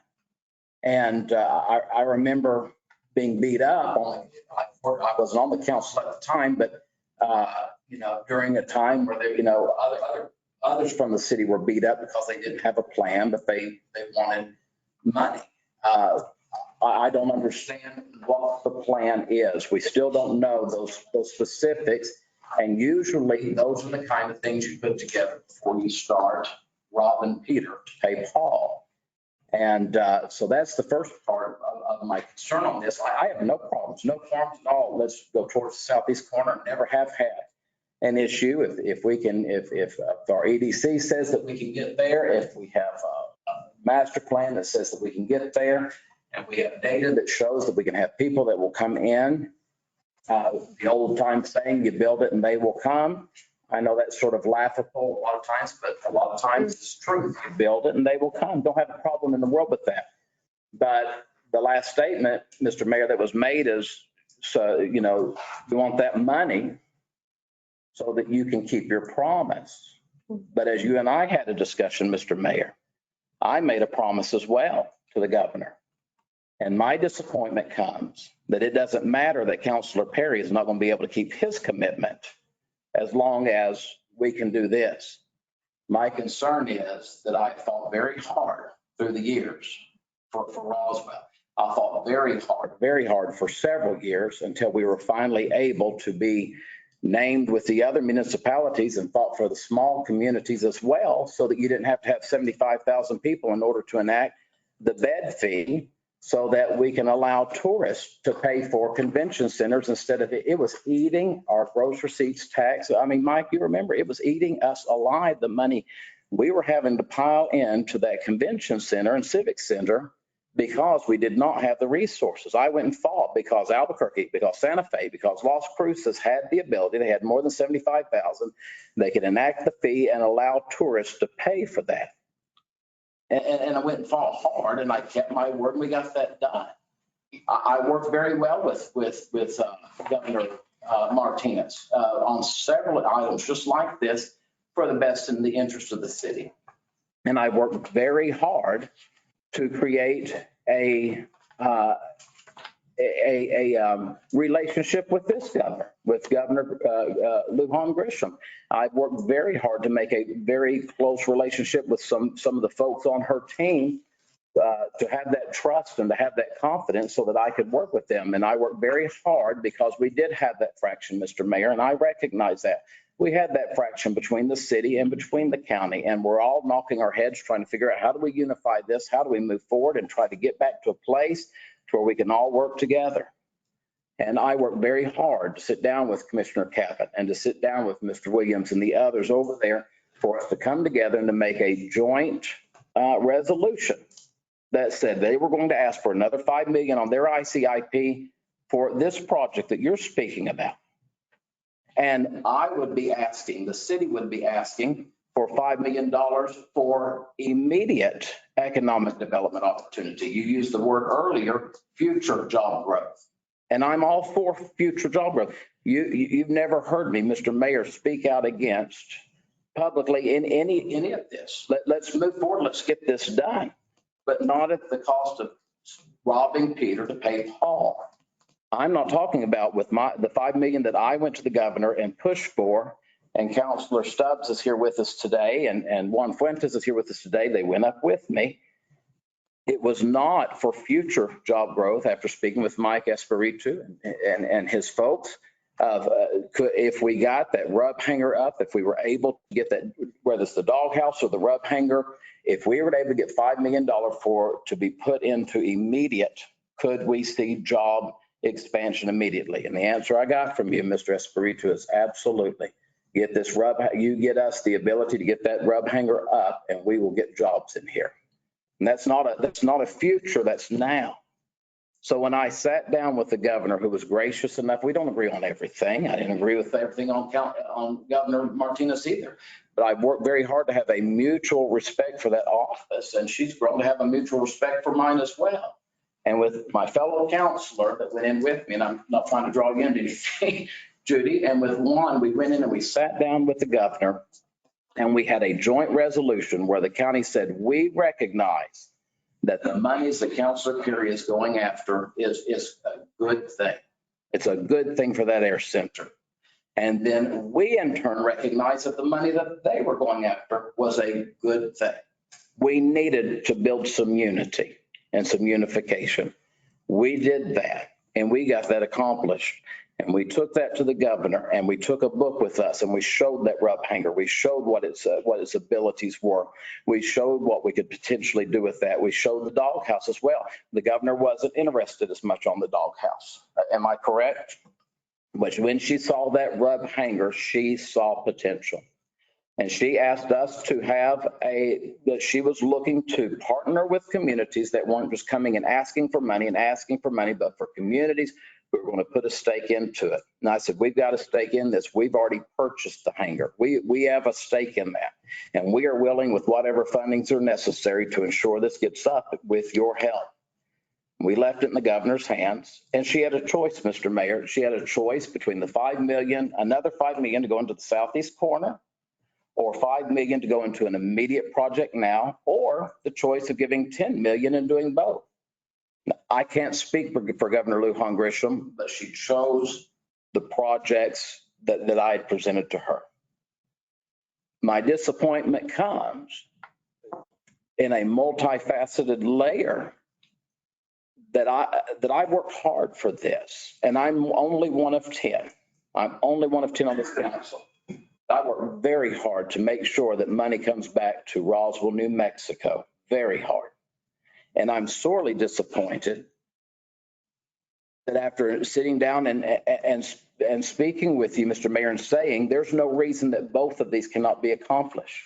And I remember being beat up. I wasn't on the council at the time, but you know, during a time where there, you know, others from the city were beat up because they didn't have a plan, but they wanted money. I don't understand what the plan is. We still don't know those specifics. And usually those are the kind of things you put together before you start robbing Peter to pay Paul. And so that's the first part of my concern on this. I have no problems, no qualms at all. Let's go towards the southeast corner. Never have had an issue. If our EDC says that we can get there, if we have a master plan that says that we can get there, and we have data that shows that we can have people that will come in. The old time saying, you build it and they will come. I know that's sort of laughable a lot of times, but a lot of times it's true. You build it and they will come. Don't have a problem in the world with that. But the last statement, Mr. Mayor, that was made is, so, you know, you want that money so that you can keep your promise. But as you and I had a discussion, Mr. Mayor, I made a promise as well to the governor. And my disappointment comes that it doesn't matter that Councilor Perry is not going to be able to keep his commitment as long as we can do this. My concern is that I fought very hard through the years for Roswell. I fought very hard for several years until we were finally able to be named with the other municipalities and fought for the small communities as well, so that you didn't have to have 75,000 people in order to enact the bed fee, so that we can allow tourists to pay for convention centers instead of it was eating our gross receipts tax. I mean, Mike, you remember it was eating us alive, the money we were having to pile into that convention center and civic center because we did not have the resources. I went and fought because Albuquerque, because Santa Fe, because Las Cruces had the ability, they had more than 75,000. They could enact the fee and allow tourists to pay for that. And I went and fought hard and I kept my word and we got that done. I worked very well with Governor Martinez on several items just like this for the best in the interest of the city. And I worked very hard to create a relationship with this governor, with Governor Lujan Grisham. I've worked very hard to make a very close relationship with some of the folks on her team to have that trust and to have that confidence so that I could work with them. And I worked very hard because we did have that fraction, Mr. Mayor, and I recognize that. We had that fraction between the city and between the county, and we're all knocking our heads trying to figure out how do we unify this? How do we move forward and try to get back to a place where we can all work together? And I worked very hard to sit down with Commissioner Cabot and to sit down with Mr. Williams and the others over there for us to come together and to make a joint resolution that said they were going to ask for another 5 million on their ICIP for this project that you're speaking about. And I would be asking, the city would be asking for $5 million for immediate economic development opportunity. You used the word earlier, future job growth. And I'm all for future job growth. You've never heard me, Mr. Mayor, speak out against publicly in any of this. Let's move forward. Let's get this done, but not at the cost of robbing Peter to pay Paul. I'm not talking about with the 5 million that I went to the governor and pushed for, and Councilor Stubbs is here with us today, and Juan Fuentes is here with us today. They went up with me. It was not for future job growth after speaking with Mike Espiritu and his folks. If we got that rub hanger up, if we were able to get that, whether it's the doghouse or the rub hanger, if we were able to get $5 million to be put into immediate, could we see job expansion immediately? And the answer I got from you, Mr. Espiritu, is absolutely. Get this you get us the ability to get that rub hanger up and we will get jobs in here. And that's not a future, that's now. So when I sat down with the governor, who was gracious enough, we don't agree on everything. I didn't agree with everything on Governor Martinez either, but I've worked very hard to have a mutual respect for that office, and she's grown to have a mutual respect for mine as well. And with my fellow counselor that went in with me, and I'm not trying to draw you into anything, Judy, and with Juan, we went in and we sat down with the governor, and we had a joint resolution where the county said, we recognize that the monies that Councilor Carey is going after is a good thing. It's a good thing for that air center. And then we in turn recognize that the money that they were going after was a good thing. We needed to build some unity and some unification. We did that and we got that accomplished. And we took that to the governor and we took a book with us and we showed that rub hanger. We showed what its abilities were. We showed what we could potentially do with that. We showed the doghouse as well. The governor wasn't interested as much on the doghouse. Am I correct? But when she saw that rub hanger, she saw potential. And she asked us to have that she was looking to partner with communities that weren't just coming and asking for money, but for communities who are going to put a stake into it. And I said, we've got a stake in this. We've already purchased the hangar. We have a stake in that. And we are willing with whatever fundings are necessary to ensure this gets up with your help. We left it in the governor's hands, and she had a choice, Mr. Mayor. She had a choice between the 5 million, another 5 million to go into the southeast corner, or 5 million to go into an immediate project now, or the choice of giving 10 million and doing both. Now, I can't speak for Governor Lujan Grisham, but she chose the projects that I had presented to her. My disappointment comes in a multifaceted layer that I worked hard for this, and I'm only one of 10. I'm only one of 10 on this council. I worked very hard to make sure that money comes back to Roswell, New Mexico, very hard. And I'm sorely disappointed that after sitting down and speaking with you, Mr. Mayor, and saying there's no reason that both of these cannot be accomplished.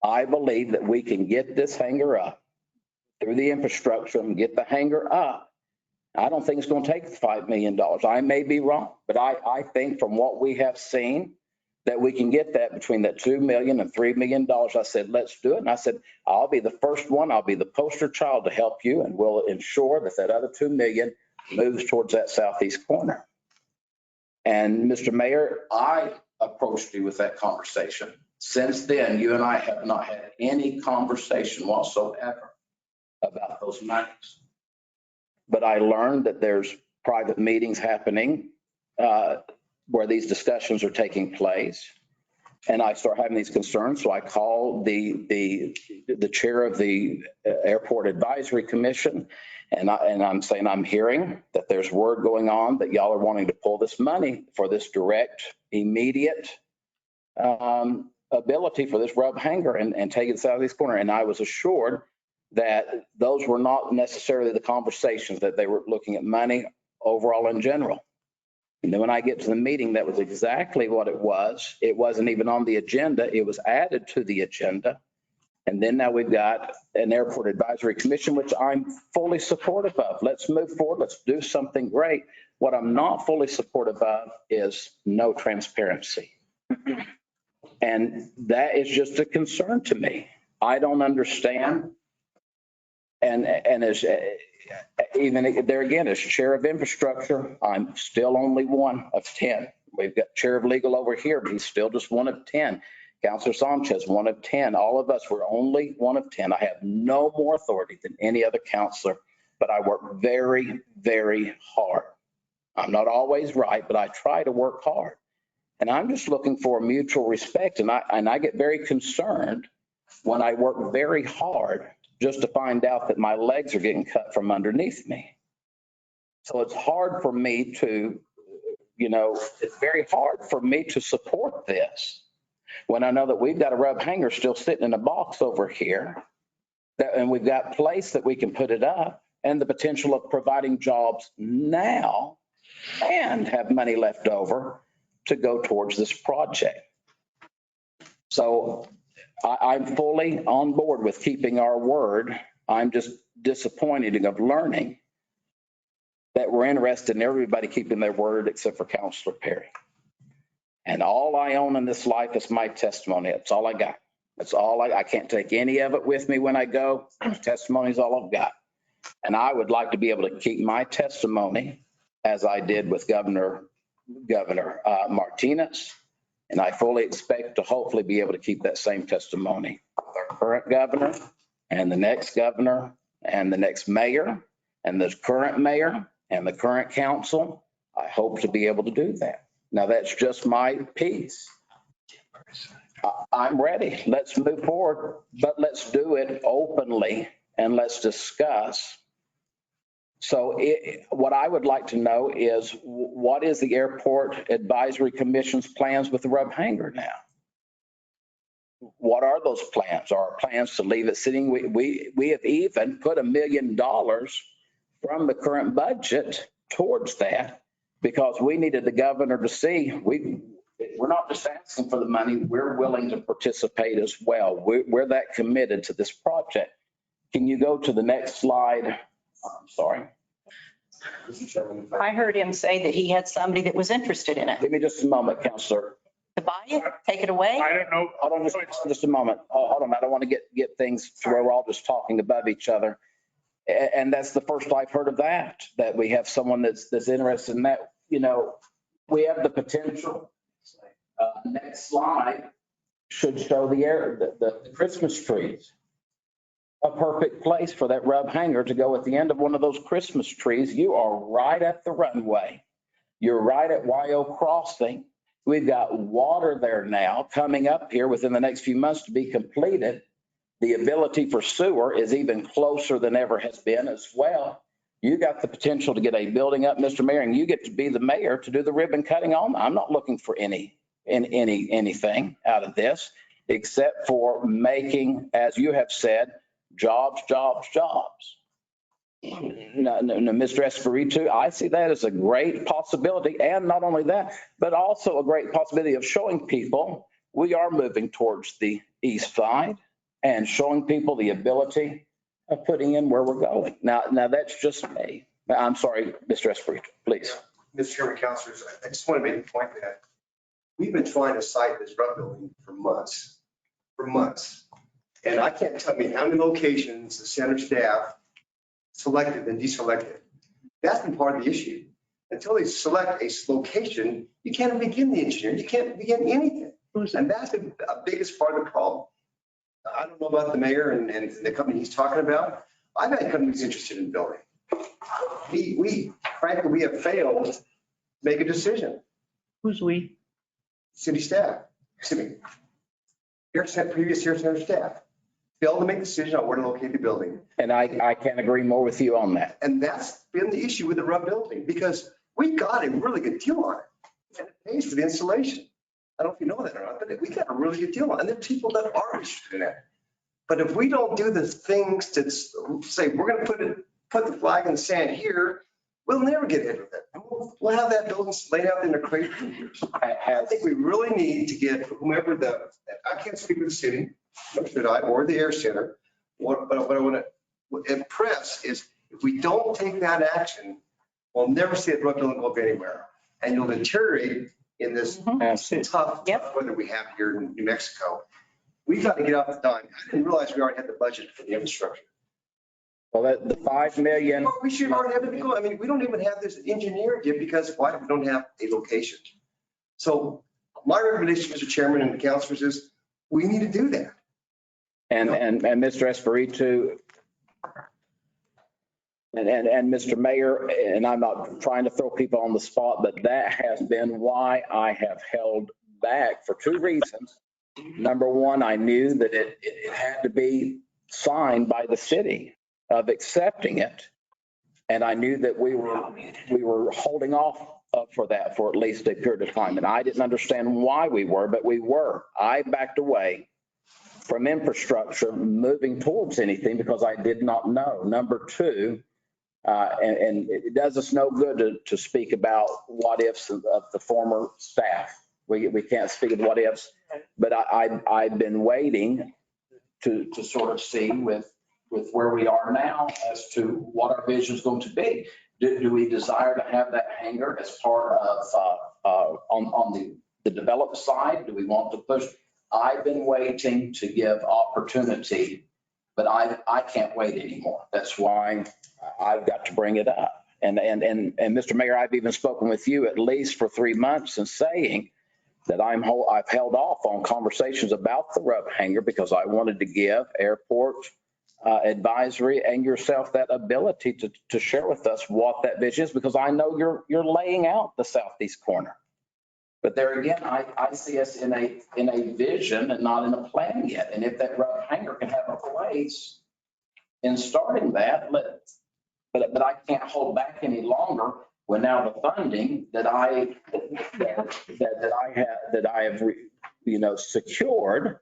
I believe that we can get this hangar up through the infrastructure and get the hangar up. I don't think it's going to take $5 million. I may be wrong, but I think from what we have seen, that we can get that between that $2 million and $3 million. I said, let's do it. And I said, I'll be the first one. I'll be the poster child to help you, and we'll ensure that other $2 million moves towards that southeast corner. And Mr. Mayor, I approached you with that conversation. Since then, you and I have not had any conversation whatsoever about those monies. But I learned that there's private meetings happening where these discussions are taking place. And I start having these concerns. So I called the chair of the Airport Advisory Commission. And I'm saying I'm hearing that there's word going on that y'all are wanting to pull this money for this direct, immediate ability for this rub hanger and take it southeast corner. And I was assured that those were not necessarily the conversations, that they were looking at money overall in general. And then when I get to the meeting, that was exactly what it was. It wasn't even on the agenda. It was added to the agenda. And then now we've got an Airport Advisory Commission, which I'm fully supportive of. Let's move forward. Let's do something great. What I'm not fully supportive of is no transparency. And that is just a concern to me. I don't understand. And as even there again, as chair of infrastructure, I'm still only one of 10. We've got chair of legal over here, but he's still just one of 10. Councilor Sanchez, one of 10. All of us were only one of 10. I have no more authority than any other councilor, but I work very, very hard. I'm not always right, but I try to work hard. And I'm just looking for mutual respect. And I get very concerned when I work very hard just to find out that my legs are getting cut from underneath me. So it's hard for me to, it's very hard for me to support this when I know that we've got a rub hanger still sitting in a box over here, and we've got place that we can put it up, and the potential of providing jobs now and have money left over to go towards this project. So I'm fully on board with keeping our word. I'm just disappointed of learning that we're interested in everybody keeping their word except for Councilor Perry. And all I own in this life is my testimony. That's all I got. That's all I can't take any of it with me when I go. Testimony is all I've got. And I would like to be able to keep my testimony as I did with Governor Martinez. And I fully expect to hopefully be able to keep that same testimony with our current governor and the next governor and the next mayor and the current mayor and the current council. I hope to be able to do that. Now, that's just my piece. I'm ready. Let's move forward, but let's do it openly and let's discuss. So what I would like to know is, what is the Airport Advisory Commission's plans with the rub hanger now? What are those plans? Are our plans to leave it sitting? We have even put $1 million from the current budget towards that because we needed the governor to see we're not just asking for the money. We're willing to participate as well. We're that committed to this project. Can you go to the next slide? I'm sorry. I heard him say that he had somebody that was interested in it. Give me just a moment, Councilor. To buy it, take it away? I don't know. Hold on just a moment. Hold on. I don't want to get things to where we're all just talking above each other. And that's the first I've heard of that we have someone that's interested in that. We have the potential. Next slide should show the Christmas trees. A perfect place for that rub hanger to go at the end of one of those Christmas trees. You are right at the runway. You're right at YO Crossing. We've got water there now coming up here within the next few months to be completed. The ability for sewer is even closer than ever has been as well. You got the potential to get a building up, Mr. Mayor, and you get to be the mayor to do the ribbon cutting on. I'm not looking for anything out of this except for making, as you have said, jobs. No, Mr. Espiritu, I see that as a great possibility. And not only that, but also a great possibility of showing people we are moving towards the east side and showing people the ability of putting in where we're going. Now that's just me. I'm sorry, Mr. Espiritu, please. Mr. Chairman, councilors, I just want to make the point that we've been trying to site this rub building for months. And I can't tell you how many locations the center staff selected and deselected. That's been part of the issue. Until they select a location, you can't begin the engineering. You can't begin anything. And that's the biggest part of the problem. I don't know about the mayor and the company he's talking about. I've had companies interested in building. Frankly, we have failed to make a decision. Who's we? City staff. excuse me, previous air center staff failed to make a decision on where to locate the building. And I can't agree more with you on that. And that's been the issue with the Rupp building, because we got a really good deal on it. And it pays for the installation. I don't know if you know that or not, but we got a really good deal on it. And there are people that are interested in it. But if we don't do the things to say, we're going to put the flag in the sand here, we'll never get ahead with it. And we'll have that building laid out in the crater for years. I think we really need to get whomever I can't speak for the city, nor should I, or the air center. But what I want to impress is if we don't take that action, we'll never see that Rupp building go up anywhere. And you'll deteriorate in this tough weather we have here in New Mexico. We got to get off the dime. I didn't realize we already had the budget for the infrastructure. Well, the 5 million. We should already have it go. I mean, we don't even have this engineered yet because why? We don't have a location. So my recommendation, Mr. Chairman and the councilors, is we need to do that. And Mr. Espiritu and Mr. Mayor, and I'm not trying to throw people on the spot, but that has been why I have held back for 2 reasons. Number one, I knew that it had to be signed by the city of accepting it. And I knew that we were holding off for that for at least a period of time. And I didn't understand why we were, but we were. I backed away from infrastructure moving towards anything because I did not know. Number two, and it does us no good to speak about what ifs of the former staff. We can't speak of what ifs, but I've been waiting to sort of see with where we are now as to what our vision is going to be. Do we desire to have that hangar as part of on the developed side? Do we want to push? I've been waiting to give opportunity, but I can't wait anymore. That's why I've got to bring it up. And Mr. Mayor, I've even spoken with you at least for 3 months and saying that I've held off on conversations about the Rupp hangar because I wanted to give airport advisory and yourself that ability to share with us what that vision is, because I know you're laying out the southeast corner. But there again, I see us in a vision and not in a plan yet. And if that Rupp hangar can have a place in starting that, but I can't hold back any longer when now the funding that I have secured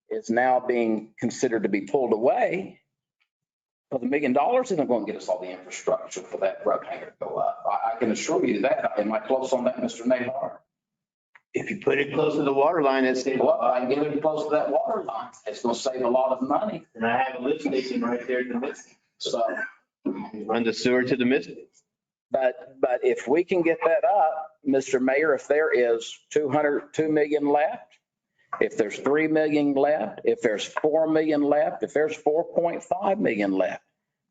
is now being considered to be pulled away. Well, $1 million isn't going to get us all the infrastructure for that Rupp hangar to go up. I can assure you that. Am I close on that, Mr. Nahar? If you put it close to the water line, it's. Well, I can get it close to that water line. It's going to save a lot of money. And I have a lift station right there in the midst. So Run the sewer to the midst. But if we can get that up, Mr. Mayor, if there is 2 million left, if there's 3 million left, if there's 4 million left, if there's 4.5 million left,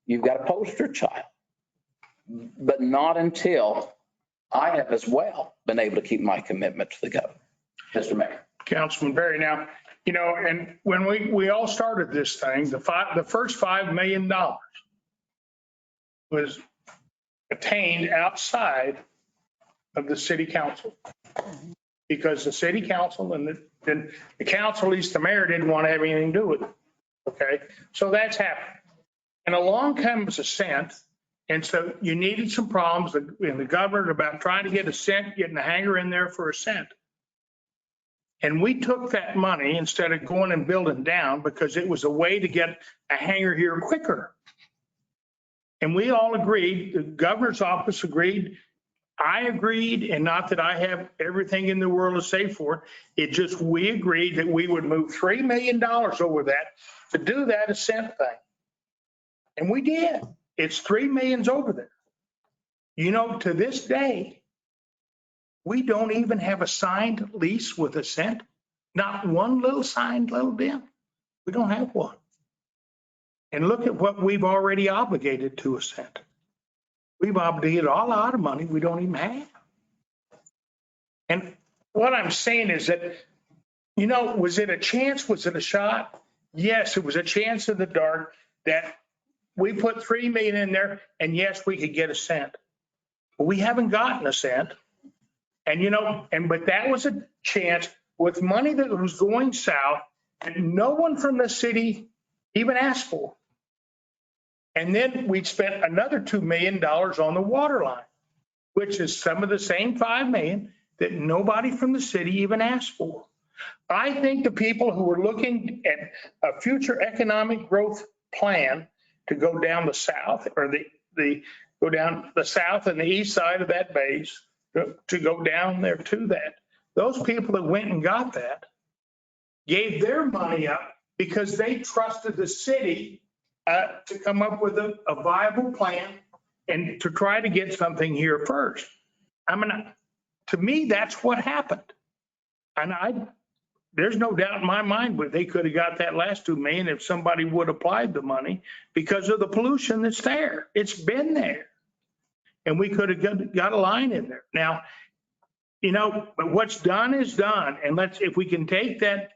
you've got a poster child. But not until I have as well been able to keep my commitment to the government. Mr. Mayor. Councilman Berry, now, and when we all started this thing, the first $5 million was attained outside of the city council. Because the city council and the council, at least the mayor, didn't want to have anything to do with it. Okay, so that's happened. And along comes a cent. And so you needed some problems in the governor about trying to get a cent, getting the hangar in there for a cent. And we took that money instead of going and building down because it was a way to get a hangar here quicker. And we all agreed, the governor's office agreed, I agreed, and not that I have everything in the world to say for it. It just, we agreed that we would move $3 million over that to do that a cent thing. And we did. It's 3 million over there. To this day, we don't even have a signed lease with a cent. Not one little signed little bit. We don't have one. And look at what we've already obligated to a cent. We've obligated all out of money we don't even have. And what I'm saying is that, was it a chance? Was it a shot? Yes, it was a chance in the dark that we put 3 million in there and yes, we could get a cent. But we haven't gotten a cent. And, but that was a chance with money that was going south and no one from the city even asked for. And then we spent another $2 million on the water line, which is some of the same 5 million that nobody from the city even asked for. I think the people who were looking at a future economic growth plan to go down the south or go down the south and the east side of that base to go down there to that. Those people that went and got that gave their money up because they trusted the city to come up with a viable plan and to try to get something here first. I mean, to me, that's what happened. And there's no doubt in my mind, but they could have got that last 2 million if somebody would have applied the money because of the pollution that's there. It's been there. And we could have got a line in there. Now, but what's done is done. And if we can take that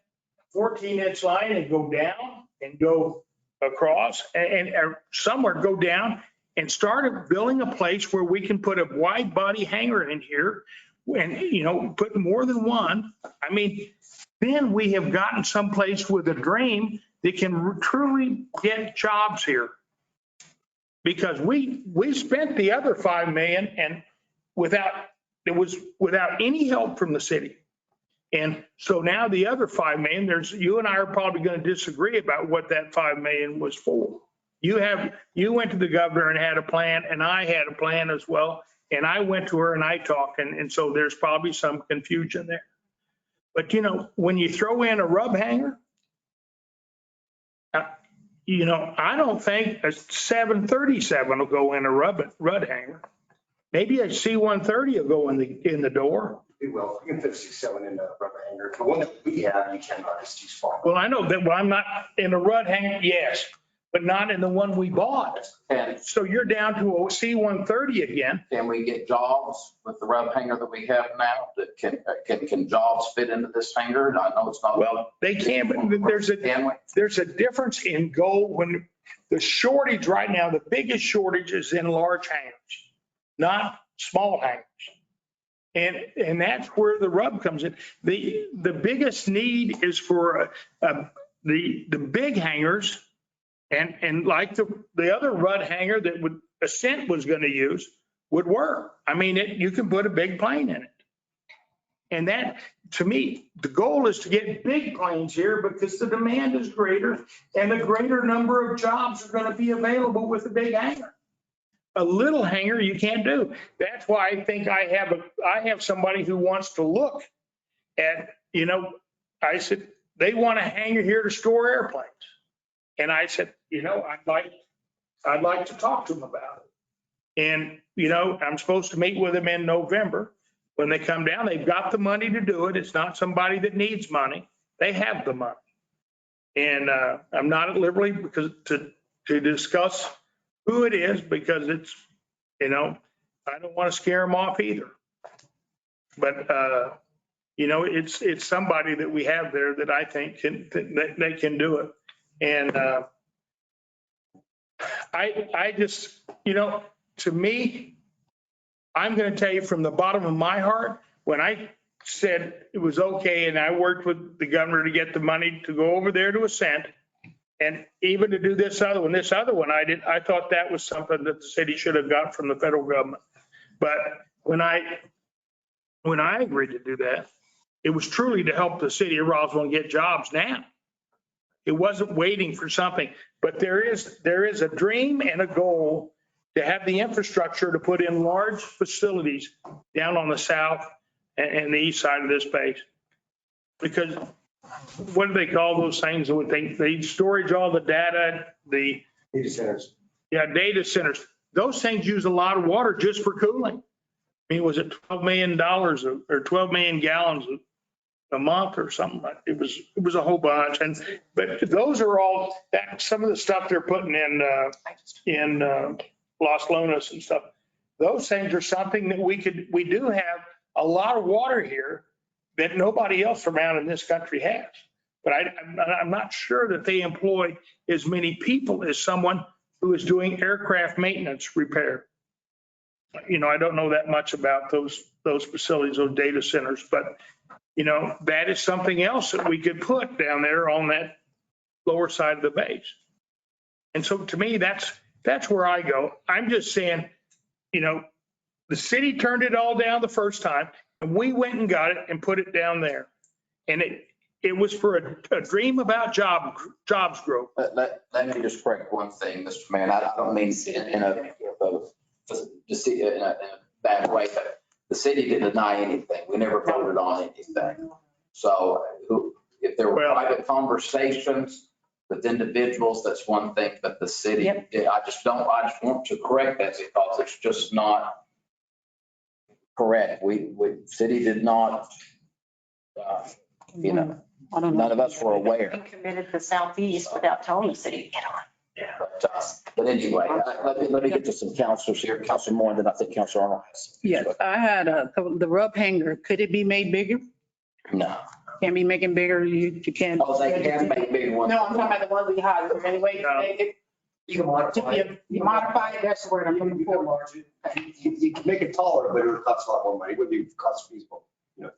14-inch line and go down and go across and somewhere go down and start building a place where we can put a wide body hangar in here and, put more than one. I mean, then we have gotten someplace with a dream that can truly get jobs here. Because we spent the other 5 million and without any help from the city. And so now the other 5 million, you and I are probably going to disagree about what that 5 million was for. You went to the governor and had a plan, and I had a plan as well. And I went to her and I talked, and so there's probably some confusion there. But when you throw in a rub hanger, I don't think a 737 will go in a rub hanger. Maybe a C-130 will go in the door. Well, you can fit 6-7 in the rubber hanger. The one that we have, you cannot. It's too small. Well, I know that. Well, I'm not in a rub hanger, yes, but not in the one we bought. And So you're down to a C-130 again. can we get jobs with the rub hanger that we have now that can jobs fit into this hanger? I know it's not. Well, they can, but there's a difference in gold when the shortage right now, the biggest shortage is in large hangars, not small hangars. And that's where the rub comes in. The biggest need is for the big hangars and like the other rud hanger that Ascent was going to use would work. I mean, you can put a big plane in it. And that, to me, the goal is to get big planes here because the demand is greater and a greater number of jobs are going to be available with a big hangar. A little hangar you can't do. That's why I think I have somebody who wants to look at, I said, they want a hangar here to store airplanes. And I said, I'd like to talk to them about it. And, I'm supposed to meet with them in November. When they come down, they've got the money to do it. It's not somebody that needs money. They have the money. And I'm not at liberty because to discuss who it is because it's, I don't want to scare them off either. But, it's somebody that we have there that I think they can do it. And I just, to me, I'm going to tell you from the bottom of my heart, when I said it was okay and I worked with the governor to get the money to go over there to Ascent and even to do this other one I thought that was something that the city should have got from the federal government. But when I agreed to do that, it was truly to help the city of Roswell get jobs now. It wasn't waiting for something, but there is a dream and a goal to have the infrastructure to put in large facilities down on the south and the east side of this base. Because what do they call those things? They storage all the data, the Data centers. Yeah, data centers. Those things use a lot of water just for cooling. I mean, was it $12 million or 12 million gallons a month or something? It was a whole bunch. But those are all some of the stuff they're putting in Las Lunas and stuff. Those things are something that we do have a lot of water here that nobody else around in this country has. But I'm not sure that they employ as many people as someone who is doing aircraft maintenance repair. I don't know that much about those facilities, those data centers, but that is something else that we could put down there on that lower side of the base. And so to me, that's where I go. I'm just saying, the city turned it all down the first time and we went and got it and put it down there. And it was for a dream about jobs growth. Let me just correct one thing, Mr. Mayor. I don't mean in a bad way, but the city didn't deny anything. We never voted on anything. So if there were private conversations with individuals, that's one thing, but the city, I just want to correct that because it's just not correct. City did not, none of us were aware. We committed the southeast without telling the city to get on. But anyway, let me get to some counselors here. Counselor Moore, and then I think Counselor Arnold has. Yes, I had the rub hanger. Could it be made bigger? No. Can't be making bigger. You can't. Oh, they can make big ones. No, I'm talking about the ones we had. Is there any way to make it? You can modify it. You modify it, that's the word I'm looking for. You can make it taller, but it would cost a lot more money. It would be cost feasible.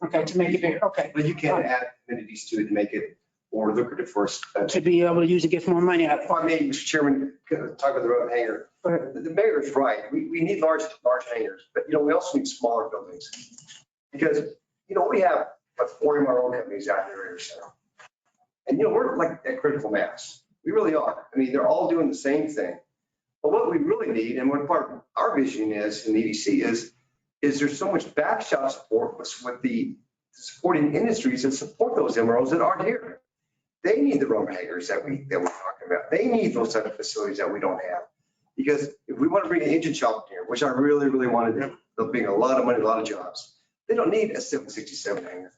Okay, to make it bigger, okay. But you can add amenities to it to make it more lucrative for us. To be able to use it, get some more money out of If I may, Mr. Chairman, talk about the road hanger. The mayor is right. We need large hangars, but we also need smaller buildings. Because, we have 4 MRO companies out here in Center. And, we're like at critical mass. We really are. I mean, they're all doing the same thing. But what we really need, and what part of our vision is in EDC is there's so much backshop support with the supporting industries that support those MROs that aren't here. They need the rubber hangers that we're talking about. They need those type of facilities that we don't have. Because if we want to bring an engine shop here, which I really, really want to do, they'll bring a lot of money, a lot of jobs. They don't need a 767 hanger.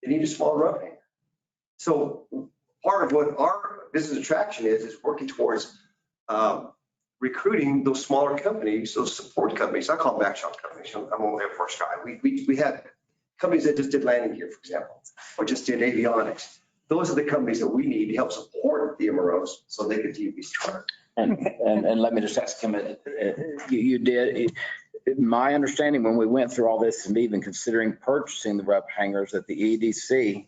They need a small rubber hanger. So part of what our business attraction is working towards recruiting those smaller companies, those support companies. I call them backshop companies. I'm an Air Force guy. We had companies that just did landing gear, for example, or just did avionics. Those are the companies that we need to help support the MROs so they continue to be strong. And let me just ask him, you did, my understanding when we went through all this and even considering purchasing the rub hangers, that the EDC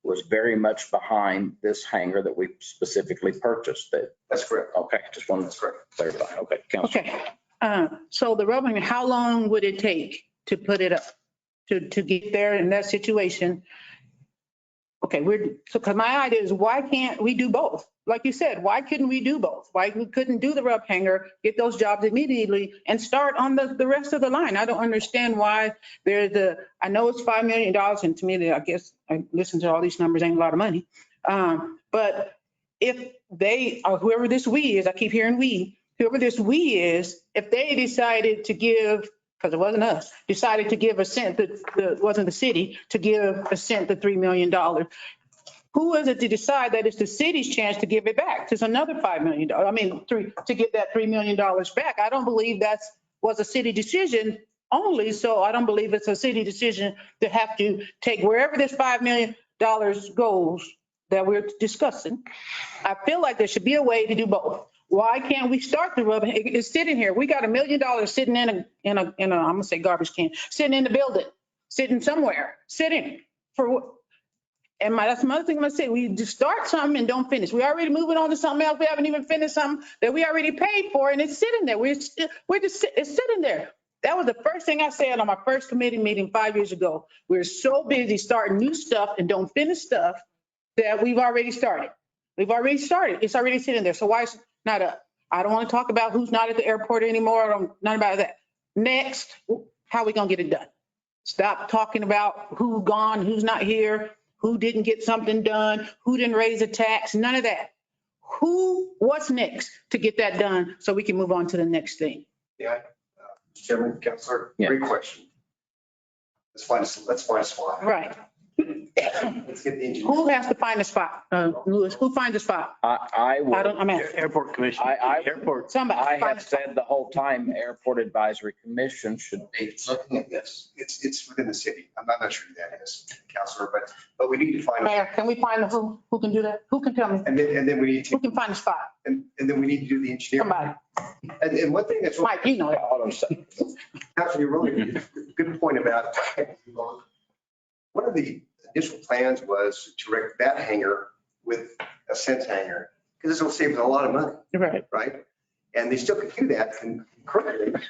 was very much behind this hangar that we specifically purchased. That's correct. Okay, just wanted to clarify. Okay, Councilor. Okay, so the rub hanger, how long would it take to put it up, to get there in that situation? Okay, because my idea is why can't we do both? Like you said, why couldn't we do both? Why we couldn't do the rub hanger, get those jobs immediately and start on the rest of the line? I don't understand why I know it's $5 million and to me, I guess I listen to all these numbers, ain't a lot of money. But if they, or whoever this we is, I keep hearing whoever this we is, if they decided to give, because it wasn't us, decided to give a cent, it wasn't the city, to give a cent to $3 million. Who is it to decide that it's the city's chance to give it back? It's another $5 million. I mean, to get that $3 million back. I don't believe that was a city decision only. So I don't believe it's a city decision to have to take wherever this $5 million goes that we're discussing. I feel like there should be a way to do both. Why can't we start the rub? It's sitting here. We got $1 million sitting in a I'm gonna say garbage can, sitting in the building, sitting somewhere, sitting for. And that's another thing I'm gonna say. We just start something and don't finish. We already moving on to something else. We haven't even finished something that we already paid for, and it's sitting there. It's sitting there. That was the first thing I said on my first committee meeting 5 years ago. We're so busy starting new stuff and don't finish stuff that we've already started. We've already started. It's already sitting there. So why is it not up? I don't want to talk about who's not at the airport anymore. None about that. Next, how are we gonna get it done? Stop talking about who's gone, who's not here, who didn't get something done, who didn't raise a tax, none of that. What's next to get that done so we can move on to the next thing? Yeah, Chairman, Councilor, great question. Let's find a spot. Right. Let's get the engineer. Who has to find a spot? Lewis, who finds a spot? I'm asking. Airport Commission. Airport. Somebody. I have said the whole time, Airport Advisory Commission should be looking at this. It's within the city. I'm not sure who that is, Councilor, but we need to find. Mayor, can we find who can do that? Who can tell me? And then we need to. Who can find a spot? And then we need to do the engineering. Somebody. And one thing that's. Mike, you know that. Hold on a second. Actually, you're really good point about. One of the initial plans was to erect that hangar with a sense hangar, because this will save us a lot of money, Right. right? And they still could do that concurrently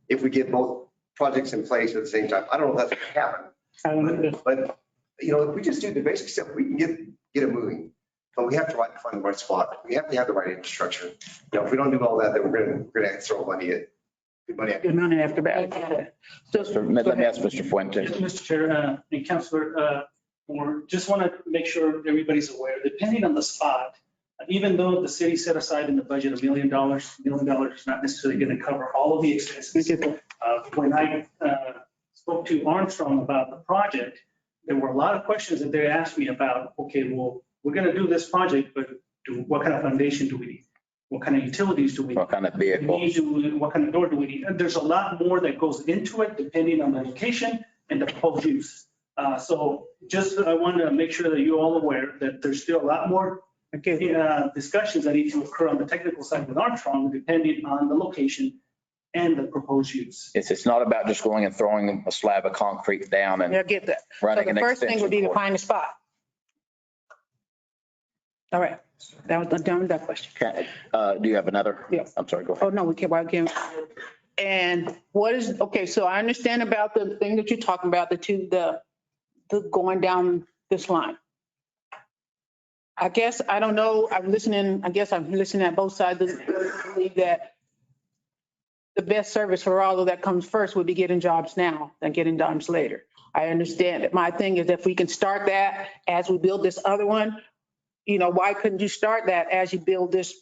if we get both projects in place at the same time. I don't know if that's going to happen. I don't know. But, you know, if we just do the basic stuff, we can get it moving. But we have to find the right spot. We have to have the right infrastructure. You know, if we don't do all that, then we're gonna throw money at, good money at. Good money after bad. Let me ask Mr. Fuentes. Mr. Chair, and Councilor, just want to make sure everybody's aware, depending on the spot, even though the city set aside in the budget $1 million, $1 million is not necessarily going to cover all of the expenses. When I spoke to Armstrong about the project, there were a lot of questions that they asked me about, okay, well, we're going to do this project, but what kind of foundation do we need? What kind of utilities do we need? What kind of vehicle? What kind of door do we need? And there's a lot more that goes into it depending on the location and the proposed use. So just I wanted to make sure that you're all aware that there's still a lot more discussions that need to occur on the technical side with Armstrong, depending on the location and the proposed use. It's not about just going and throwing a slab of concrete down and Yeah, get that. So running the an first thing would be to extension cord. find a spot. All right, that was done with that question. Do you have another? Yeah. I'm sorry, go ahead. Oh, no, we can't. And what is, okay, so I understand about the thing that you're talking about, the going down this line. I guess, I don't know, I'm listening at both sides. I believe that the best service for all of that comes first would be getting jobs now than getting jobs later. I understand it. My thing is if we can start that as we build this other one, you know, why couldn't you start that as you build this,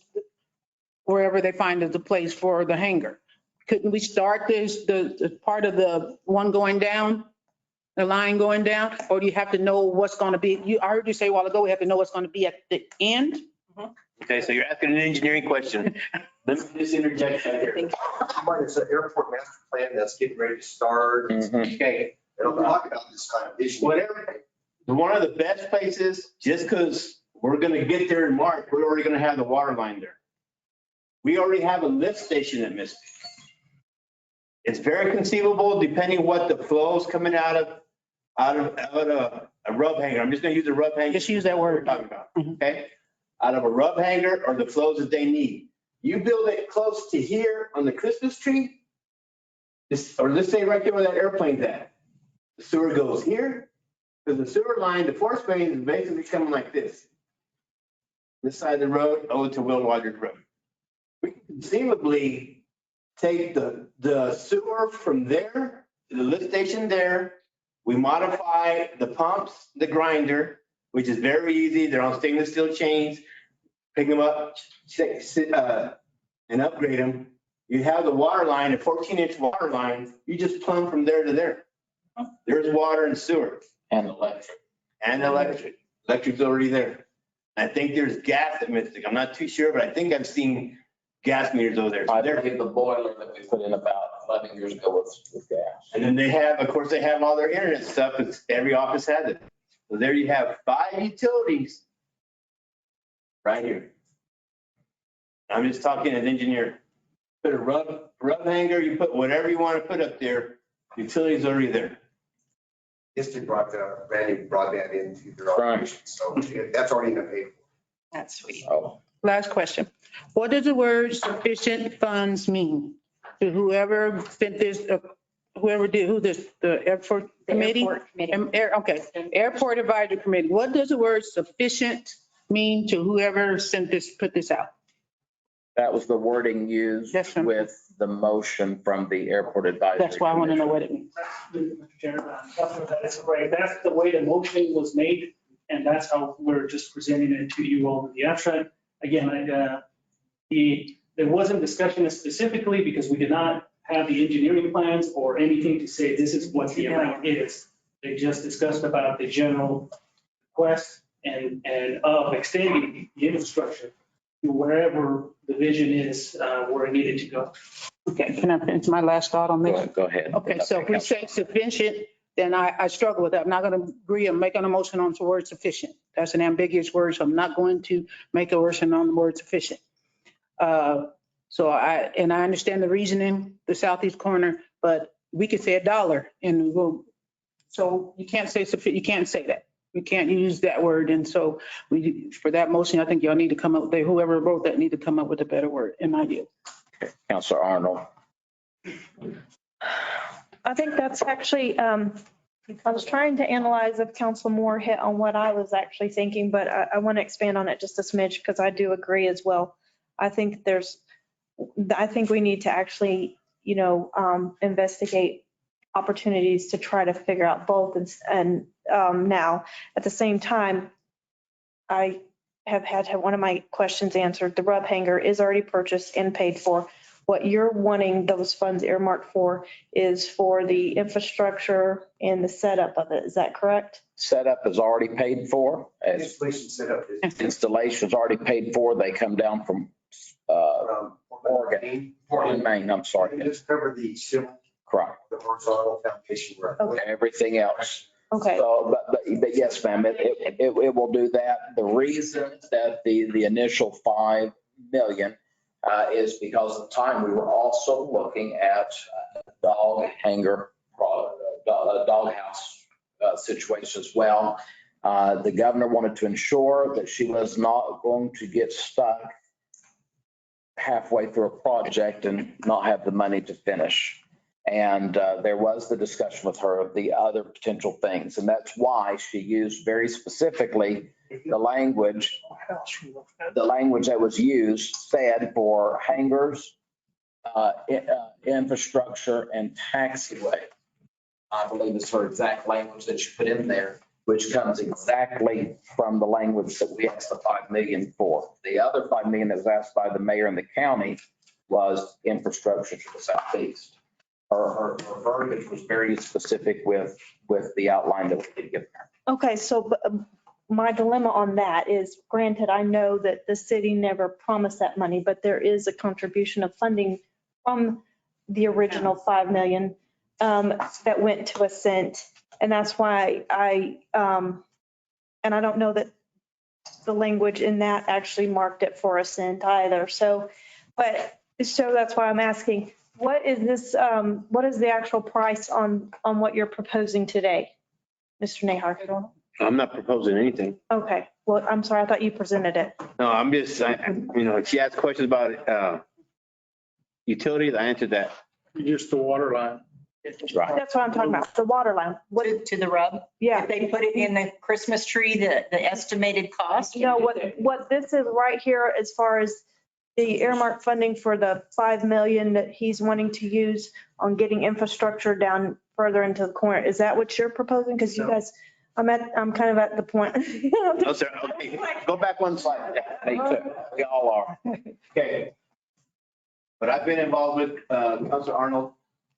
wherever they find the place for the hangar? Couldn't we start this, the part of the one going down, the line going down? Or do you have to know what's going to be? I heard you say a while ago, we have to know what's going to be at the end. Okay, so you're asking an engineering question. Let me just interject right here. It's an airport master plan that's getting ready to start. Mhm. Okay, It'll talk about this kind of issue. whatever, one of the best places, just because we're gonna get there in March, we're already gonna have the water line there. We already have a lift station at Misty. It's very conceivable, depending what the flows coming out of a rub hanger. I'm just gonna use a rub hanger. Just use that We're word. talking about, Mhm. okay? Out of a rub hanger or the flows that they need. You build it close to here on the Christmas tree, or let's say right there where that airplane's at. The sewer goes here, because the sewer line, the force main is basically coming like this. This side of the road over to Will Rogers Road. We can conceivably take the sewer from there, to the lift station there. We modify the pumps, the grinder, which is very easy. They're on stainless steel chains. Pick them up, and upgrade them. You have the water line, a 14-inch water line. You just plumb from there to there. There's water and sewer. And electric. And electric. Electric's already there. I think there's gas at Mystic. I'm not too sure, but I think I've seen gas meters over there. So I they're- believe the boiler that we put in about 11 years ago with gas. And then they have, of course, they have all their internet stuff. It's, every office has it. So there you have 5 utilities right here. I'm just talking as engineer. Put a rub hanger, you put whatever you want to put up there. Utilities already there. History brought the brand new broadband into their Right. operation, so that's already been paid for. That's sweet. Oh, Last question. What does the word sufficient funds mean to whoever sent this, whoever did, the airport The committee? airport committee. Okay, Airport Advisory Committee. What does the word sufficient mean to whoever sent this, put this out? that was the wording used Yes, sir. with the motion from the airport advisory. That's why I want to know what it means. Mr. Chair, that is right. That's the way the motion was made, and that's how we're just presenting it to you all in the abstract. Again, there wasn't discussion specifically because we did not have the engineering plans or anything to say this is what the amount is. They just discussed about the general request and of extending the infrastructure to wherever the vision is, where it needed to go. Okay, can I finish my last thought on this? Go ahead. Okay, so if we say sufficient, then I struggle with that. I'm not going to agree on making a motion on the word sufficient. That's an ambiguous word, so I'm not going to make a motion on the word sufficient. So I understand the reasoning, the southeast corner, but we could say $1 and we'll, so you can't say sufficient, you can't say that. We can't use that word. And so for that motion, I think y'all need to come up, whoever wrote that need to come up with a better word, in my view. Counselor Arnold. I think that's actually, I was trying to analyze if Council Moore hit on what I was actually thinking, but I want to expand on it just a smidge because I do agree as well. I think we need to actually, investigate opportunities to try to figure out both. And now, at the same time, I have had one of my questions answered. The rub hanger is already purchased and paid for. What you're wanting those funds earmarked for is for the infrastructure and the setup of it. Is that correct? Setup is already paid for. Installation setup is Installation's already paid for. They come down from Oregon, Portland, Maine, I'm sorry. Just cover the civil, Correct. the horizontal foundation work. Okay. Everything else. Okay. So, but yes, ma'am, it will do that. The reason that the initial 5 million is because at the time we were also looking at dog hanger, doghouse situation as well. The governor wanted to ensure that she was not going to get stuck halfway through a project and not have the money to finish. And there was the discussion with her of the other potential things. And that's why she used very specifically the language that was used said for hangars, infrastructure and taxiway. I believe it's her exact language that she put in there, which comes exactly from the language that we asked the 5 million for. The other 5 million that was asked by the mayor and the county was infrastructure to the southeast. Her verbiage was very specific with the outline that we did give her. Okay, so my dilemma on that is, granted, I know that the city never promised that money, but there is a contribution of funding from the original 5 million that went to Ascent. And that's why and I don't know that the language in that actually marked it for Ascent either. So that's why I'm asking, what is this, what is the actual price on what you're proposing today, Mr. Nahar? I'm not proposing anything. Okay, well, I'm sorry, I thought you presented it. No, I'm just, she asked questions about utilities. I answered that. Just the water line. Right. That's what I'm talking about, the water line. What, To the rub? yeah. If they put it in the Christmas tree, the estimated cost? No, what this is right here, as far as the earmark funding for the 5 million that he's wanting to use on getting infrastructure down further into the corner, is that what you're proposing? Because you guys, I'm kind of at the point. No, sir. Okay, go back one slide. Me too. We all are. Okay. What I've been involved with, Councilor Arnold,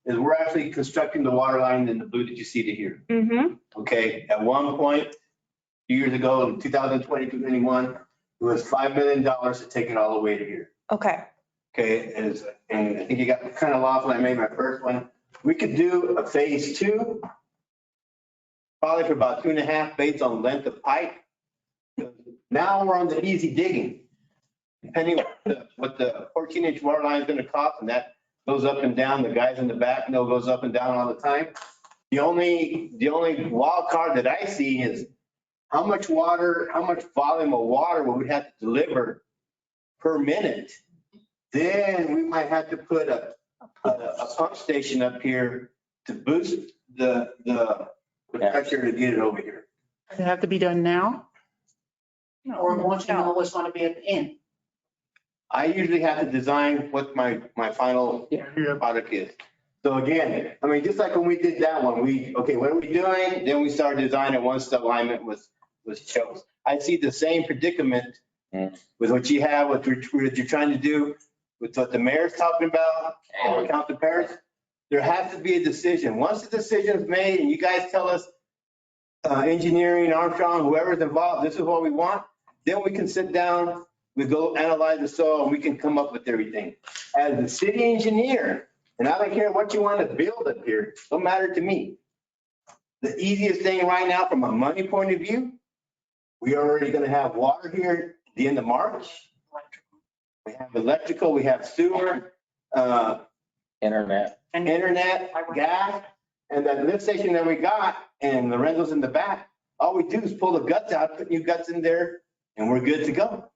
is we're actually constructing the water line in the blue that you see to here. Mm-hmm. Okay, at one point, a few years ago, in 2020, 2021, it was $5 million to take it all the way to here. Okay. Okay, and I think you got kind of lost when I made my first one. We could do a phase 2, probably for about 2.5 based on length of pipe. Now we're on the easy digging. Depending on what the 14-inch water line is going to cost, and that goes up and down. The guys in the back know goes up and down all the time. The only wild card that I see is how much volume of water we would have to deliver per minute. Then we might have to put a pump station up here to boost the pressure to get it over here. Does it have to be done now? Or once you know what's going to be at the end? I usually have to design what my final product is. So again, I mean, just like when we did that one, what are we doing? Then we started designing once the alignment was chosen. I see the same predicament with what you have, what you're trying to do, with what the mayor's talking about, and Council Paris. There has to be a decision. Once the decision is made and you guys tell us, engineering, Armstrong, whoever's involved, this is what we want, then we can sit down, we go analyze the soil, and we can come up with everything. As the city engineer, and I don't care what you want to build up here, don't matter to me. The easiest thing right now from a money point of view, we are already going to have water here at the end of March. We have electrical, we have sewer, Internet. gas, and that lift station that we got, and Lorenzo's in the back, all we do is pull the guts out, put new guts in there, and we're good to go.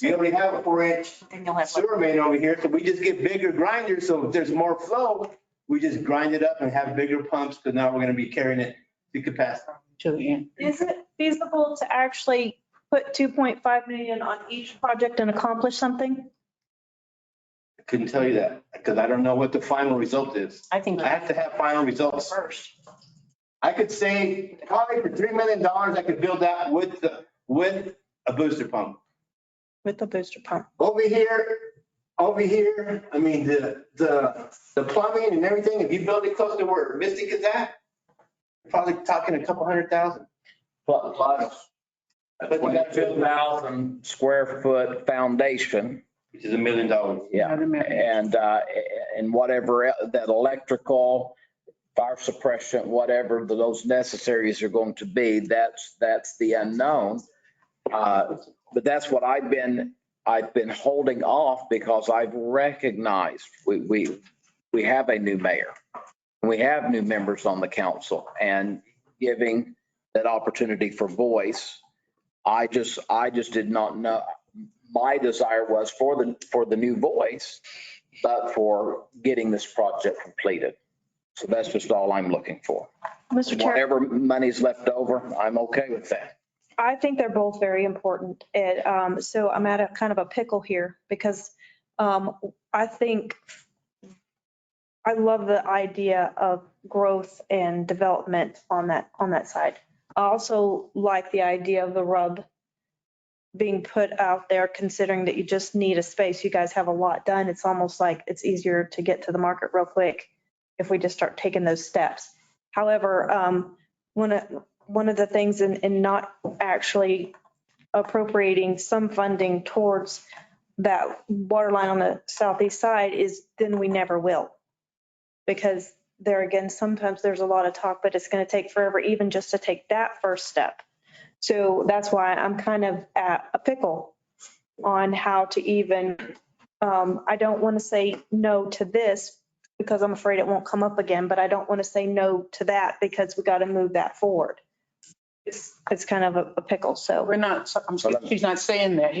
We already have a 4-inch Then you'll have. sewer main over here, so we just get bigger grinders, so if there's more flow, we just grind it up and have bigger pumps, because now we're gonna be carrying it to capacity. To the end. Is it feasible to actually put 2.5 million on each project and accomplish something? I couldn't tell you that, because I don't know what the final result is. I think I have to have final results. first. I could say probably for $3 million, I could build that with a booster pump. With the booster pump. Over here, I mean, the plumbing and everything, if you build it close to where Mystic is at, you're probably talking a couple 100,000. Plus a But you got to build that, 22,000 square foot foundation. which is $1 million. Yeah. And whatever that electrical, fire suppression, whatever those necessaries are going to be, that's the unknown. But that's what I've been holding off because I've recognized we have a new mayor. We have new members on the council and giving that opportunity for voice. I just did not know. My desire was for the new voice, but for getting this project completed. So that's just all I'm looking for. Mr. Chair, Whatever money's left over, I'm okay with that. I think they're both very important. So I'm at a kind of a pickle here because I think I love the idea of growth and development on that side. I also like the idea of the rub being put out there, considering that you just need a space. You guys have a lot done. It's almost like it's easier to get to the market real quick if we just start taking those steps. However, one of the things in not actually appropriating some funding towards that water line on the southeast side is then we never will. Because there again, sometimes there's a lot of talk, but it's going to take forever even just to take that first step. So that's why I'm kind of at a pickle on how to even, I don't want to say no to this because I'm afraid it won't come up again, but I don't want to say no to that because we got to move that forward. It's kind of a pickle, so. We're not, she's not saying that.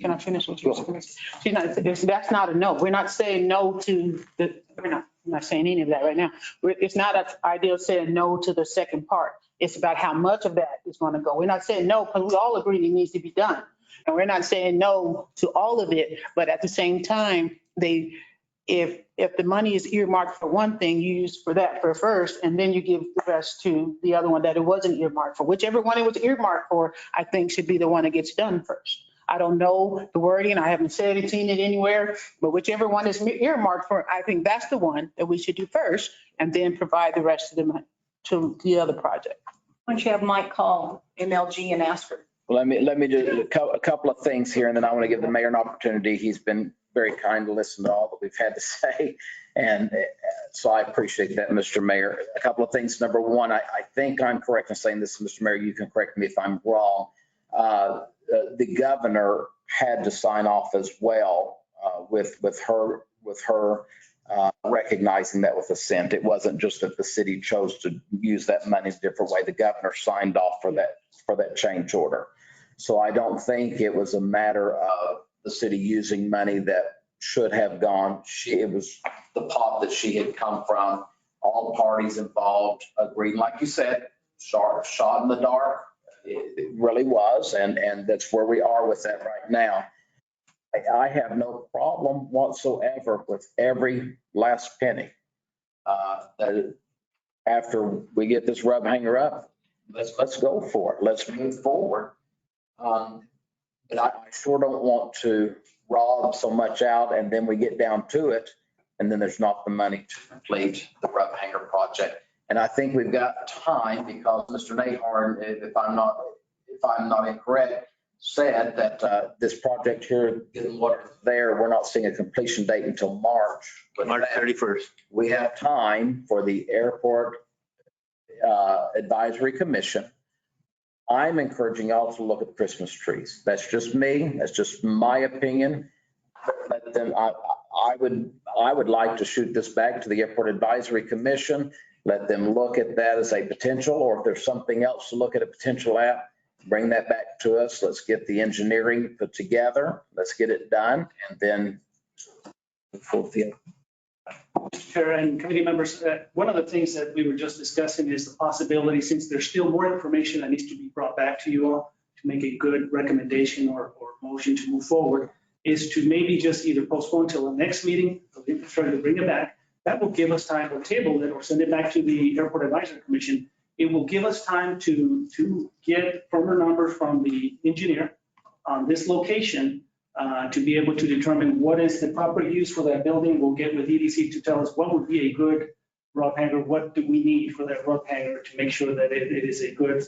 Can I finish what you're saying? She's not, that's not a no. We're not saying no to I'm not saying any of that right now. It's not an idea of saying no to the second part. It's about how much of that is going to go. We're not saying no because we all agree it needs to be done. And we're not saying no to all of it, but at the same time, if the money is earmarked for one thing, you use for that for first, and then you give the rest to the other one that it wasn't earmarked for. Whichever one it was earmarked for, I think should be the one that gets done first. I don't know the wording. I haven't seen it anywhere, but whichever one is earmarked for, I think that's the one that we should do first and then provide the rest of the money to the other project. Why don't you have Mike call MLG and ask her? Let me do a couple of things here, and then I want to give the mayor an opportunity. He's been very kind to listen to all that we've had to say. And so I appreciate that, Mr. Mayor. A couple of things. Number one, I think I'm correct in saying this, Mr. Mayor, you can correct me if I'm wrong. The governor had to sign off as well with her recognizing that with assent. It wasn't just that the city chose to use that money a different way. The governor signed off for that change order. So I don't think it was a matter of the city using money that should have gone. It was the pot that she had come from. All parties involved agreed, like you said, shot in the dark. It really was. And that's where we are with that right now. I have no problem whatsoever with every last penny. After we get this rub hanger up, let's go for it. Let's move forward. But I sure don't want to rob so much out and then we get down to it and then there's not the money to complete the rub hanger project. And I think we've got time because Mr. Nahorn, if I'm not incorrect, said that this project here, getting what's there, we're not seeing a completion date until March. March 31st. We have time for the Airport Advisory Commission. I'm encouraging y'all to look at the Christmas trees. That's just me. That's just my opinion. But then I would like to shoot this back to the Airport Advisory Commission let them look at that as a potential, or if there's something else to look at a potential at, bring that back to us. Let's get the engineering put together. Let's get it done and then fulfill. Mr. Chair and committee members, one of the things that we were just discussing is the possibility, since there's still more information that needs to be brought back to you all to make a good recommendation or motion to move forward, is to maybe just either postpone till the next meeting, or try to bring it back. That will give us time to table it or send it back to the Airport Advisory Commission. It will give us time to get firmer numbers from the engineer on this location to be able to determine what is the proper use for that building. We'll get with EDC to tell us what would be a good rub hangar, what do we need for that rub hangar to make sure that it is a good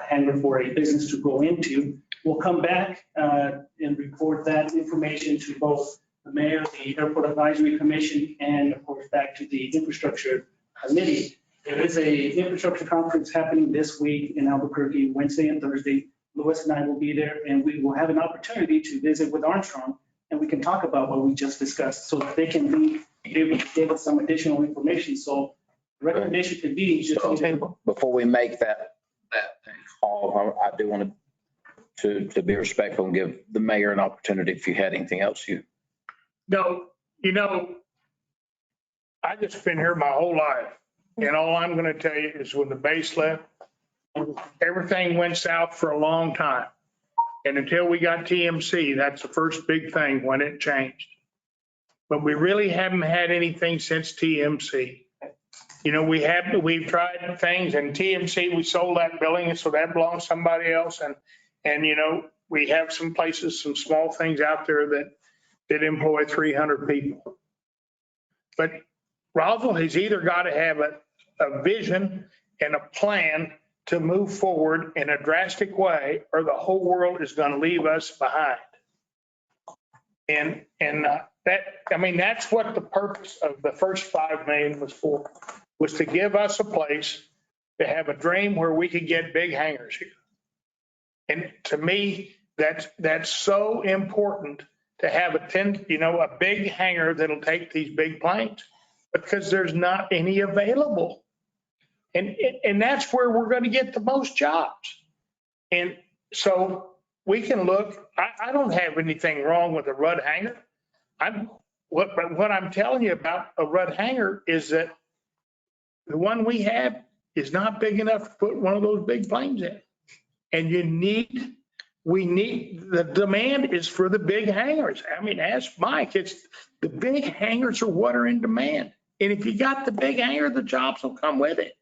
hangar for a business to go into. We'll come back and report that information to both the mayor, the Airport Advisory Commission, and of course back to the Infrastructure Committee. There is a infrastructure conference happening this week in Albuquerque, Wednesday and Thursday. Louis and I will be there, and we will have an opportunity to visit with Armstrong, and we can talk about what we just discussed so that they can be able to give us some additional information. So the recommendation could be just Before we make that call, I do want to be respectful and give the mayor an opportunity if you had anything else you. No, I just been here my whole life. And all I'm going to tell you is when the base left, everything went south for a long time. And until we got TMC, that's the first big thing when it changed. But we really haven't had anything since TMC. We've tried things, and TMC, we sold that building, and so that belongs to somebody else. And we have some places, some small things out there that employ 300 people. But Roswell has either got to have a vision and a plan to move forward in a drastic way, or the whole world is going to leave us behind. And that's what the purpose of the first 5 million was for, was to give us a place to have a dream where we could get big hangars here. And to me, that's so important to have a big hangar that'll take these big planes, because there's not any available. And that's where we're going to get the most jobs. And so we can look, I don't have anything wrong with a Rudd hangar. What I'm telling you about a Rudd hangar is that the one we have is not big enough to put one of those big planes in. And the demand is for the big hangars. Ask Mike, the big hangars are what are in demand. And if you got the big hangar, the jobs will come with it.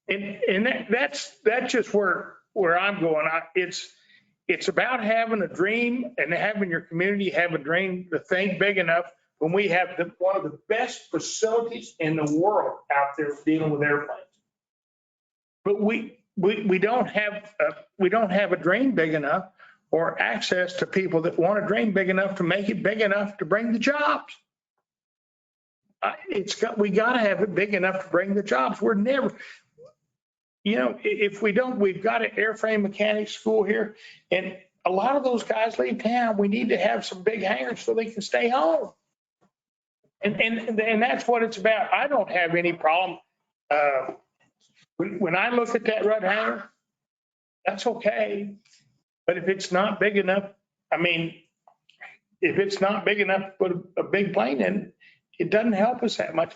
And that's just where I'm going. It's about having a dream and having your community have a dream to think big enough when we have one of the best facilities in the world out there dealing with airplanes. But we don't have a dream big enough or access to people that want a dream big enough to make it big enough to bring the jobs. We got to have it big enough to bring the jobs. We're never, if we don't, we've got an airframe mechanics school here, and a lot of those guys leave town. We need to have some big hangars so they can stay home. And that's what it's about. I don't have any problem. When I look at that Rudd hangar, that's okay. But if it's not big enough, if it's not big enough to put a big plane in, it doesn't help us that much.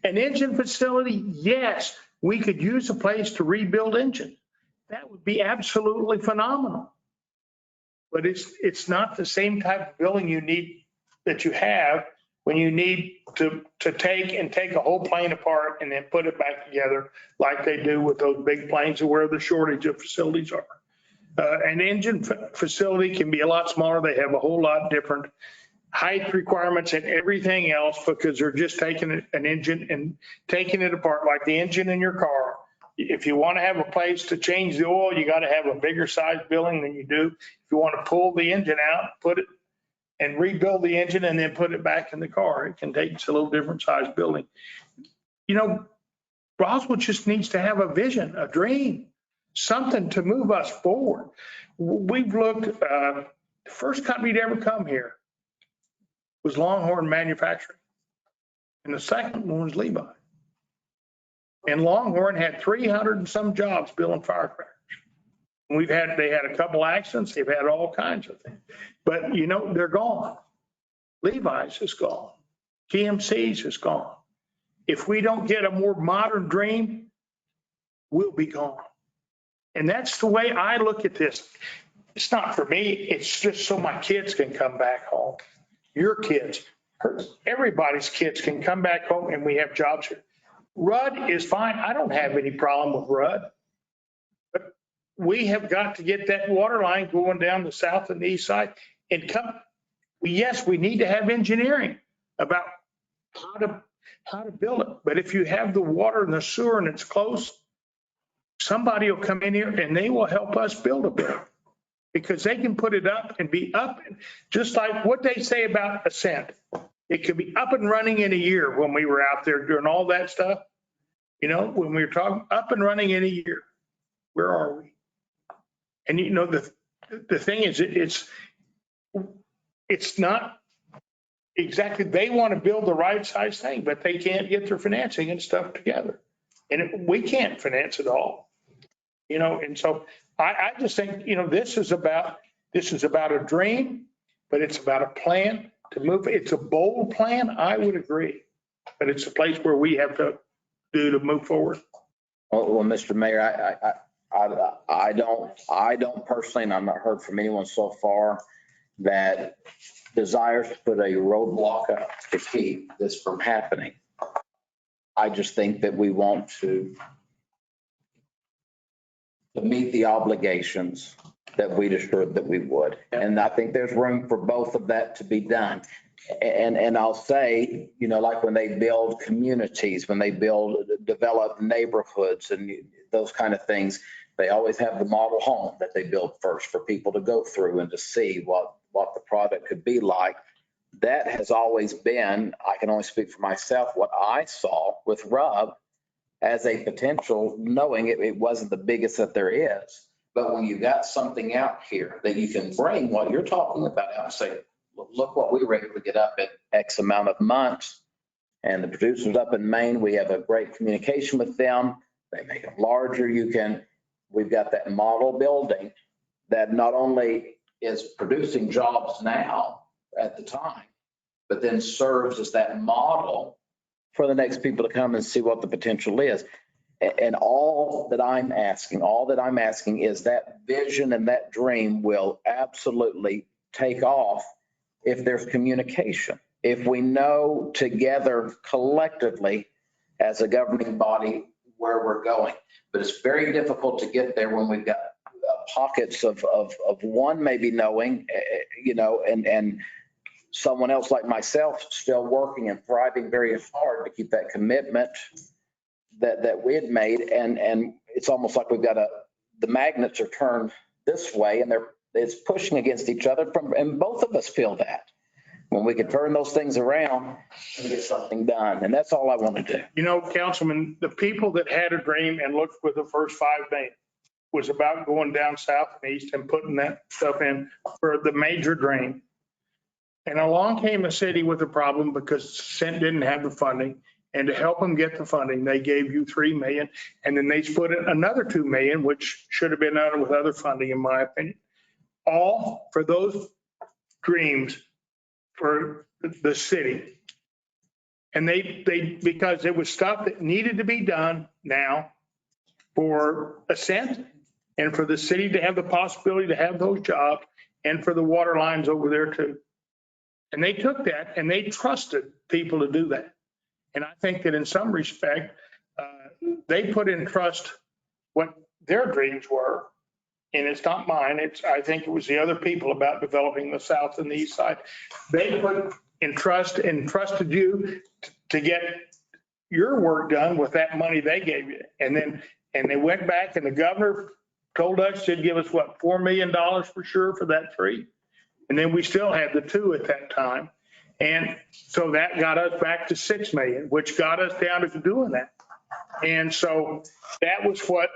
An engine facility, yes, we could use a place to rebuild engines. That would be absolutely phenomenal. But it's not the same type of building that you have when you need to take a whole plane apart and then put it back together like they do with those big planes where the shortage of facilities are. An engine facility can be a lot smaller. They have a whole lot different height requirements and everything else, because they're just taking an engine and taking it apart like the engine in your car. If you want to have a place to change the oil, you got to have a bigger size building than you do. If you want to pull the engine out, put it and rebuild the engine and then put it back in the car, it can take a little different size building. Roswell just needs to have a vision, a dream, something to move us forward. We've looked, the first company to ever come here was Longhorn Manufacturing. And the second one was Levi. And Longhorn had 300 and some jobs building firecrackers. They had a couple accidents. They've had all kinds of things. But you know, they're gone. Levi's is gone. GMC's is gone. If we don't get a more modern dream, we'll be gone. And that's the way I look at this. It's not for me. It's just so my kids can come back home. Your kids, everybody's kids can come back home and we have jobs here. Rudd is fine. I don't have any problem with Rudd. But we have got to get that water line going down the south and the east side and come. Yes, we need to have engineering about how to build it. But if you have the water and the sewer and it's close, somebody will come in here and they will help us build a bit because they can put it up and be up, just like what they say about Ascent. It could be up and running in a year when we were out there doing all that stuff. You know, when we were talking up and running in a year, where are we? And you know, the thing is, it's not exactly, they want to build the right size thing, but they can't get their financing and stuff together. And we can't finance it all, you know, and so I just think, you know, this is about a dream, but it's about a plan to move. It's a bold plan, I would agree, but it's a place where we have to do to move forward. Well, Mr. Mayor, I don't personally, and I've not heard from anyone so far that desires to put a roadblock up to keep this from happening. I just think that we want to meet the obligations that we'd assured that we would. And I think there's room for both of that to be done. And I'll say, you know, like when they build communities, when they develop neighborhoods and those kind of things, they always have the model home that they build first for people to go through and to see what the product could be like. That has always been, I can only speak for myself, what I saw with Rub as a potential, knowing it wasn't the biggest that there is. But when you got something out here that you can bring what you're talking about out and say, look what we were able to get up in X amount of months. And the producers up in Maine, we have a great communication with them. They make them larger. We've got that model building that not only is producing jobs now at the time, but then serves as that model for the next people to come and see what the potential is. And all that I'm asking is that vision and that dream will absolutely take off if there's communication. If we know together collectively as a governing body where we're going. But it's very difficult to get there when we've got pockets of one maybe knowing, you know, and someone else like myself still working and thriving very hard to keep that commitment that we had made. And it's almost like we've got the magnets are turned this way and it's pushing against each other and both of us feel that. When we could turn those things around and get something done. And that's all I want to do. You know, Councilman, the people that had a dream and looked for the first 5 million was about going down south and east and putting that stuff in for the major dream. And along came a city with a problem because Cent didn't have the funding. And to help them get the funding, they gave you 3 million. And then they split it another 2 million, which should have been done with other funding, in my opinion. All for those dreams for the city. And they because it was stuff that needed to be done now for Ascent and for the city to have the possibility to have those jobs and for the water lines over there too. And they took that and they trusted people to do that. And I think that in some respect, they put in trust what their dreams were. And it's not mine. I think it was the other people about developing the south and the east side. They put in trust and trusted you to get your work done with that money they gave you. And they went back and the governor told us to give us what, $4 million for sure for that 3. And then we still had the 2 at that time. And so that got us back to 6 million, which got us down to doing that. And so that's what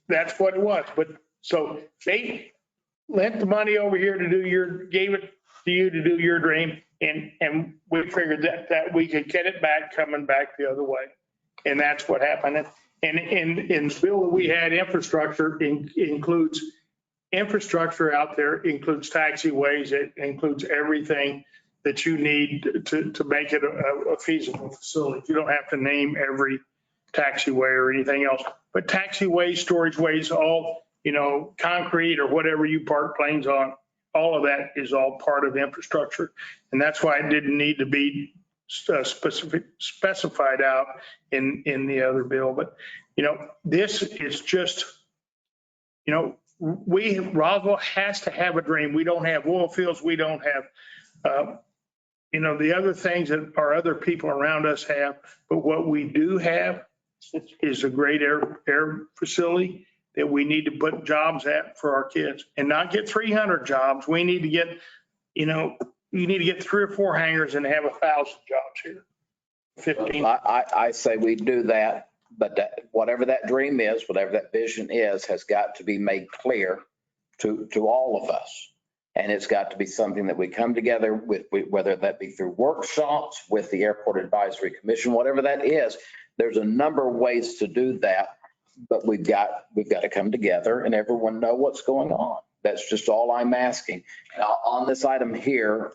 it was. But so they lent the money over here gave it to you to do your dream. And we figured that we could get it back coming back the other way. And that's what happened. And in the bill that we had, infrastructure includes infrastructure out there, includes taxiways, it includes everything that you need to make it a feasible facility. You don't have to name every taxiway or anything else, but taxiways, storage ways, all, concrete or whatever you park planes on, all of that is all part of infrastructure. And that's why it didn't need to be specified out in the other bill. But, this is just, Roswell has to have a dream. We don't have oil fields. We don't have, the other things that our other people around us have. But what we do have is a great air facility that we need to put jobs at for our kids and not get 300 jobs. We need to get, you need to get 3 or 4 hangars and have 1,000 jobs here. 15. I say we do that, but whatever that dream is, whatever that vision is, has got to be made clear to all of us. And it's got to be something that we come together with, whether that be through workshops with the Airport Advisory Commission, whatever that is. There's a number of ways to do that, but we've got to come together and everyone know what's going on. That's just all I'm asking. Now, on this item here,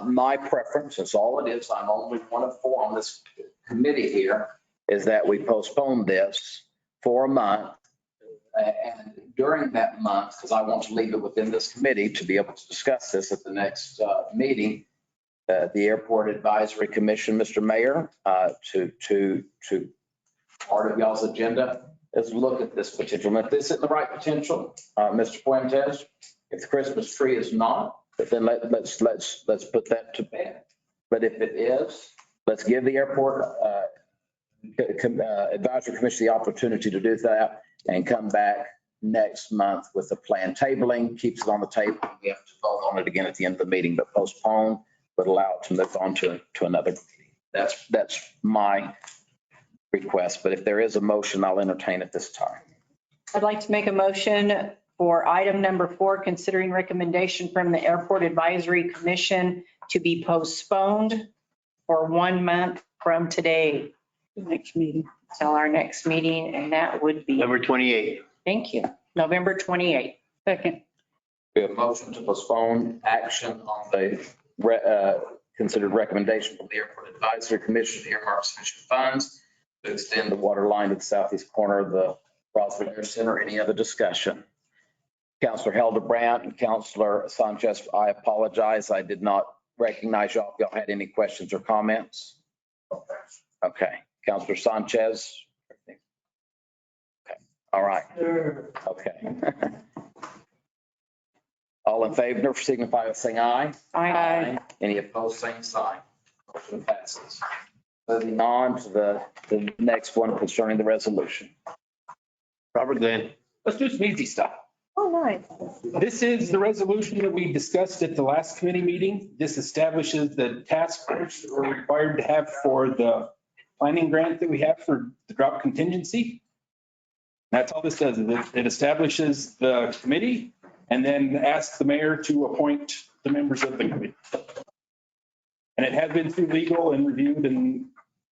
my preference is all it is. I'm only one of 4 on this committee here, is that we postpone this for a month. And during that month, because I want to leave it within this committee to be able to discuss this at the next meeting, the Airport Advisory Commission, Mr. Mayor, to part of y'all's agenda is look at this potential. If this isn't the right potential, Mr. Fuentes, if the Christmas tree is not, but then let's put that to bed. But if it is, let's give the Airport Advisory Commission the opportunity to do that and come back next month with a plan. Tabling keeps it on the table. We have to vote on it again at the end of the meeting, but postpone would allow it to move on to another meeting. That's my request. But if there is a motion, I'll entertain it this time. I'd like to make a motion for item number 4, considering recommendation from the Airport Advisory Commission to be postponed for 1 month from today. The next meeting. Till our next meeting, and that would be, Number 28. thank you, November 28th. Second. We have a motion to postpone action on the considered recommendation from the Airport Advisory Commission to earmark sufficient funds to extend the water line to the southeast corner of the Roswell Air Center. Any other discussion? Councilor Hildebrand and Councilor Sanchez, I apologize. I did not recognize y'all. If y'all had any questions or comments? Okay. Councilor Sanchez? Okay. All right. Okay. All in favor, signify by saying aye. Aye. Any opposed, same sign. Motion passes. Moving on to the next one concerning the resolution. Robert Glenn. Let's do some easy stuff. Oh, nice. This is the resolution that we discussed at the last committee meeting. This establishes the task force that we're required to have for the planning grant that we have for the drought contingency. That's all this does. It establishes the committee and then asks the mayor to appoint the members of the committee. And it has been through legal and reviewed, and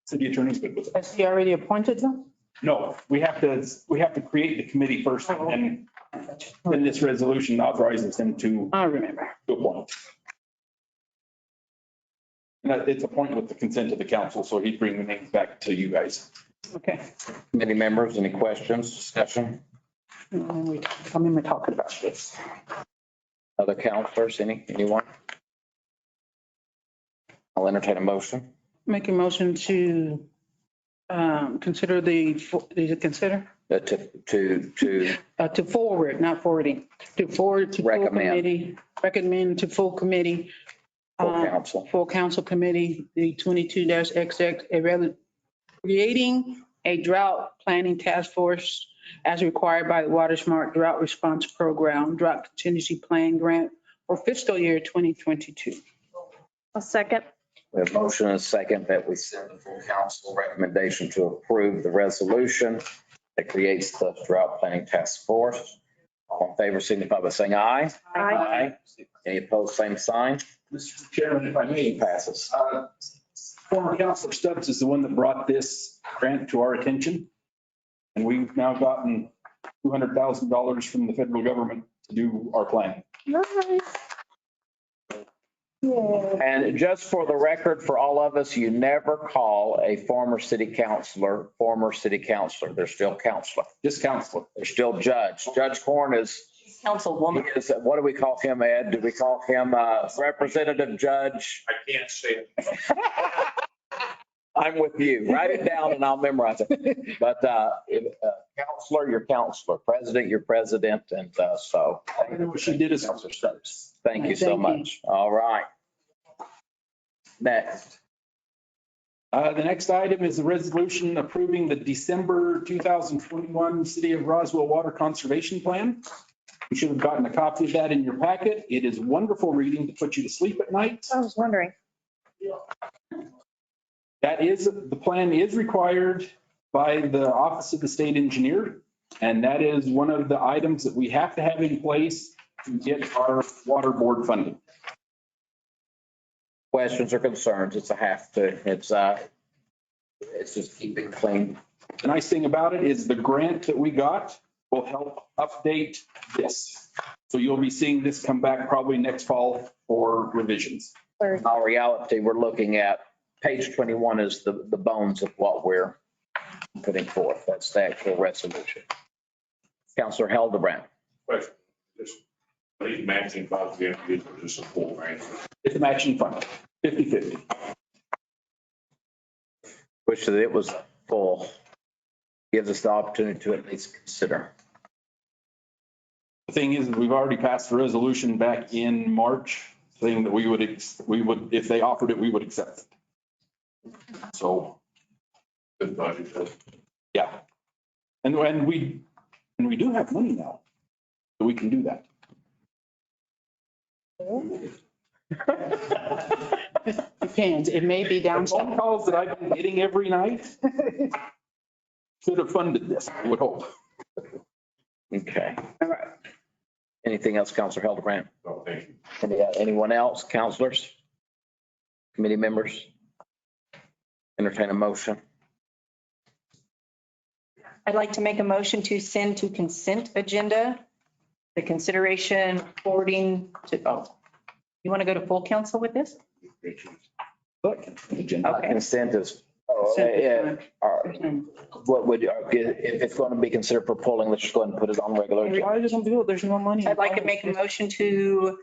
city attorney's good with it. Has he already appointed them? No, we have to create the committee first, and then this resolution authorizes him to I remember. appoint. And it's appointed with the consent of the council, so he'd bring the names back to you guys. Okay. Committee members, any questions, discussion? I remember talking about this. Other councilors, anyone? I'll entertain a motion. Make a motion to consider consider? To forward, not forwarding, to forward to full Recommend. committee, recommend to full committee. Full council. Full council committee, the 22-XX, creating a drought planning task force as required by the WaterSmart Drought Response Program, Drought Contingency Plan Grant for fiscal year 2022. A second. We have motion and a second that we send the full council recommendation to approve the resolution that creates the drought planning task force. All in favor, signify by saying aye. Aye. Any opposed, same sign. Mr. Chairman, if I may, Passes. Former Counselor Stubbs is the one that brought this grant to our attention. And we've now gotten $200,000 from the federal government to do our plan. Nice. Yeah. And just for the record, for all of us, you never call a former city councilor. They're still counselor. Just counselor. They're still judge. Judge Horn is, Councilwoman. what do we call him, Ed? Do we call him representative judge? I can't say it. I'm with you. Write it down and I'll memorize it. But counselor, you're counselor. President, you're president. And so. What she did is. Counselor Stubbs. Thank you so Thank you. much. All right. Next. The next item is a resolution approving the December 2021 City of Roswell Water Conservation Plan. You should have gotten a copy of that in your packet. It is wonderful reading to put you to sleep at night. I was wondering. The plan is required by the Office of the State Engineer. And that is one of the items that we have to have in place to get our water board funding. Questions or concerns? It's a have to. It's just keep it clean. The nice thing about it is the grant that we got will help update this. So you'll be seeing this come back probably next fall for revisions. In all reality, we're looking at page 21 is the bones of what we're putting forth. That's the actual resolution. Councilor Hildebrand. Question. Just these matching funds, we have to do for the support, right? It's a matching fund, 50/50. Wish that it was full. Gives us the opportunity to at least consider. The thing is, we've already passed a resolution back in March saying that we would, if they offered it, we would accept it. So, Good budget. yeah. And we do have money now, so we can do that. Depends. It may be down. The phone calls that I've been getting every night should have funded this, I would hope. Okay. All right. Anything else, Councilor Hildebrand? Oh, thank you. Anyone else? Councilors? Committee members? Entertain a motion. I'd like to make a motion to send to consent agenda the consideration forwarding to, you want to go to full council with this? Okay. Consent is, what would, if it's going to be considered for polling, let's just go ahead and put it on regular. Why doesn't do it? There's no money. I'd like to make a motion to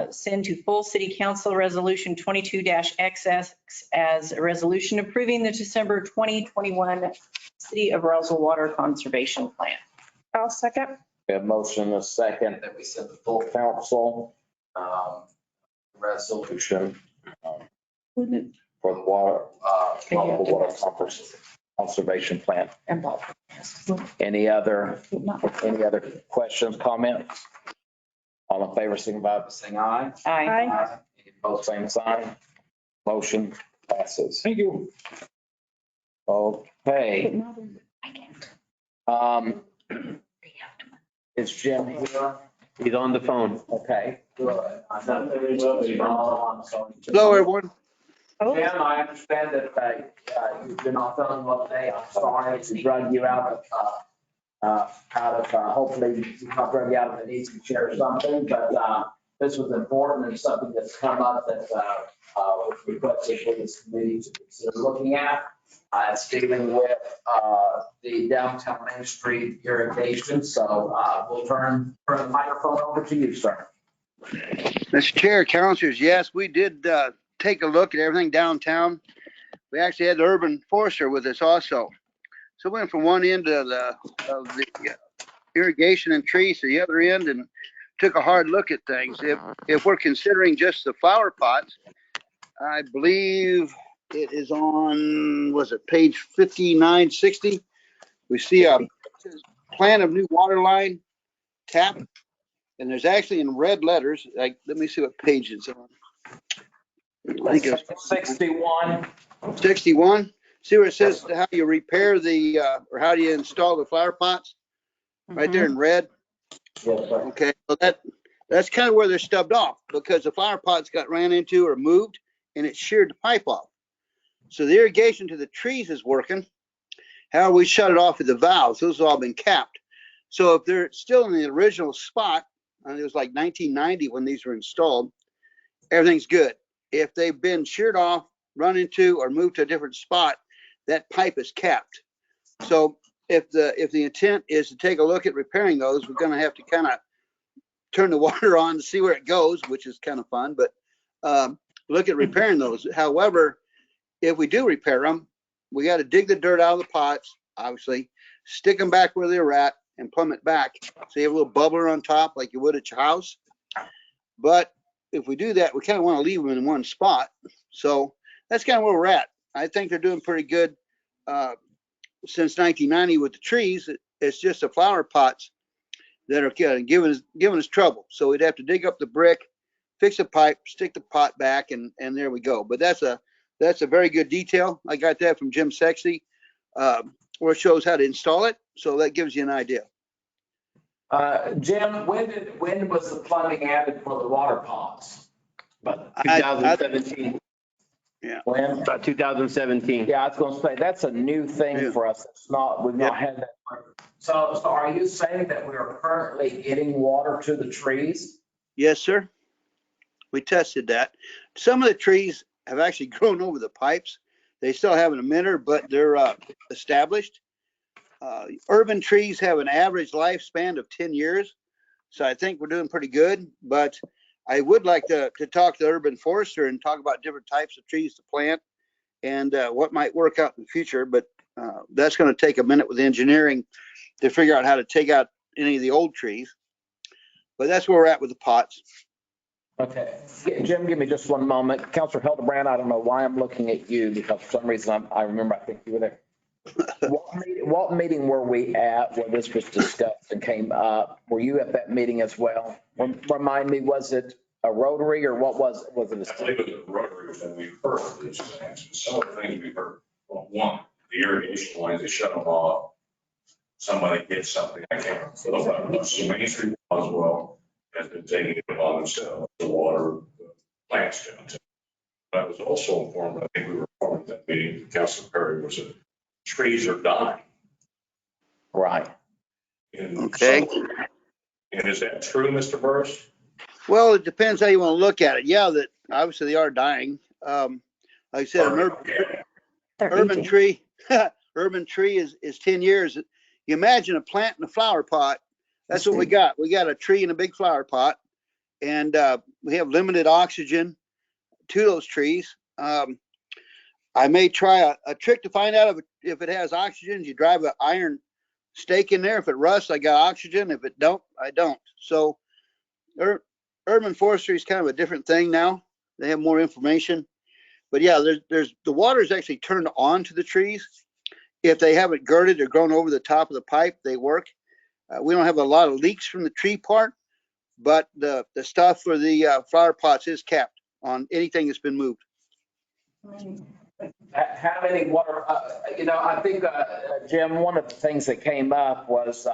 send to full city council resolution 22-XS as a resolution approving the December 2021 City of Roswell Water Conservation Plan. I'll second. We have motion and a second that we send the full council resolution for the water conservation plan. Any other questions, comments? All in favor, signify by saying aye. Aye. Any opposed, same sign. Motion passes. Thank you. Okay. Is Jim here? He's on the phone. Okay. Good. Hello, everyone. Jim, I understand that you've been on phone all day. I'm sorry to drag you out of hopefully you not drag you out of an easy chair or something, but this was important and something that's come up that was requested for this committee to consider looking at. It's dealing with the downtown Main Street irrigation. So we'll turn the microphone over to you, sir. Mr. Chair, councilors, yes, we did take a look at everything downtown. We actually had the urban forester with us also. So we went from one end of the irrigation and trees to the other end and took a hard look at things. If we're considering just the flower pots, I believe it is on, was it page 5960? We see a plan of new water line tap, and there's actually in red letters, like, let me see what page it's on. I think it's 61. 61. See where it says how you repair the, or how do you install the flower pots? Right there in red. Yes, sir. Okay, so that's kind of where they're stubbed off because the flower pots got ran into or moved and it sheared the pipe off. So the irrigation to the trees is working. However, we shut it off with the valves. Those have all been capped. So if they're still in the original spot, and it was like 1990 when these were installed, everything's good. If they've been sheared off, run into, or moved to a different spot, that pipe is capped. So if the intent is to take a look at repairing those, we're going to have to kind of turn the water on to see where it goes, which is kind of fun, but look at repairing those. However, if we do repair them, we got to dig the dirt out of the pots, obviously, stick them back where they're at and plumb it back. So you have a little bubbler on top like you would at your house. But if we do that, we kind of want to leave them in one spot. So that's kind of where we're at. I think they're doing pretty good since 1990 with the trees. It's just the flower pots that are giving us trouble. So we'd have to dig up the brick, fix a pipe, stick the pot back, and there we go. But that's a very good detail. I got that from Jim Sexy, where it shows how to install it. So that gives you an idea. Jim, when was the plumbing added for the water pots? About 2017. Yeah. When? About 2017. Yeah, I was going to say, that's a new thing for us. We've not had that. So are you saying that we are currently getting water to the trees? Yes, sir. We tested that. Some of the trees have actually grown over the pipes. They still have an emitter, but they're established. Urban trees have an average lifespan of 10 years. So I think we're doing pretty good, but I would like to talk to the urban forester and talk about different types of trees to plant and what might work out in the future. But that's going to take a minute with engineering to figure out how to take out any of the old trees. But that's where we're at with the pots. Okay. Jim, give me just one moment. Councilor Hildebrand, I don't know why I'm looking at you because for some reason I remember, I think you were there. What meeting were we at where this was discussed and came up? Were you at that meeting as well? Remind me, was it a Rotary or what was it? I believe it was a Rotary when we heard these things. Some of the things we heard, well, one, the irrigation lines, they shut them off. Somebody hit something. I can't remember. So Main Street Roswell has been taking it upon themselves to water the plants down. I was also informed, I think we were informed at that meeting, Councilor Perry, was that trees are dying. Right. Okay. And is that true, Mr. Burris? Well, it depends how you want to look at it. Yeah, that obviously they are dying. Like I said, an urban tree, urban tree is 10 years. You imagine a plant in a flower pot. That's what we got. We got a tree in a big flower pot, and we have limited oxygen to those trees. I may try a trick to find out if it has oxygen. You drive an iron stake in there. If it rusts, I got oxygen. If it don't, I don't. So urban forestry is kind of a different thing now. They have more information. But yeah, there's the water is actually turned on to the trees. If they haven't girded or grown over the top of the pipe, they work. We don't have a lot of leaks from the tree part, but the stuff for the flower pots is capped on anything that's been moved. How many water, I think, Jim, one of the things that came up was,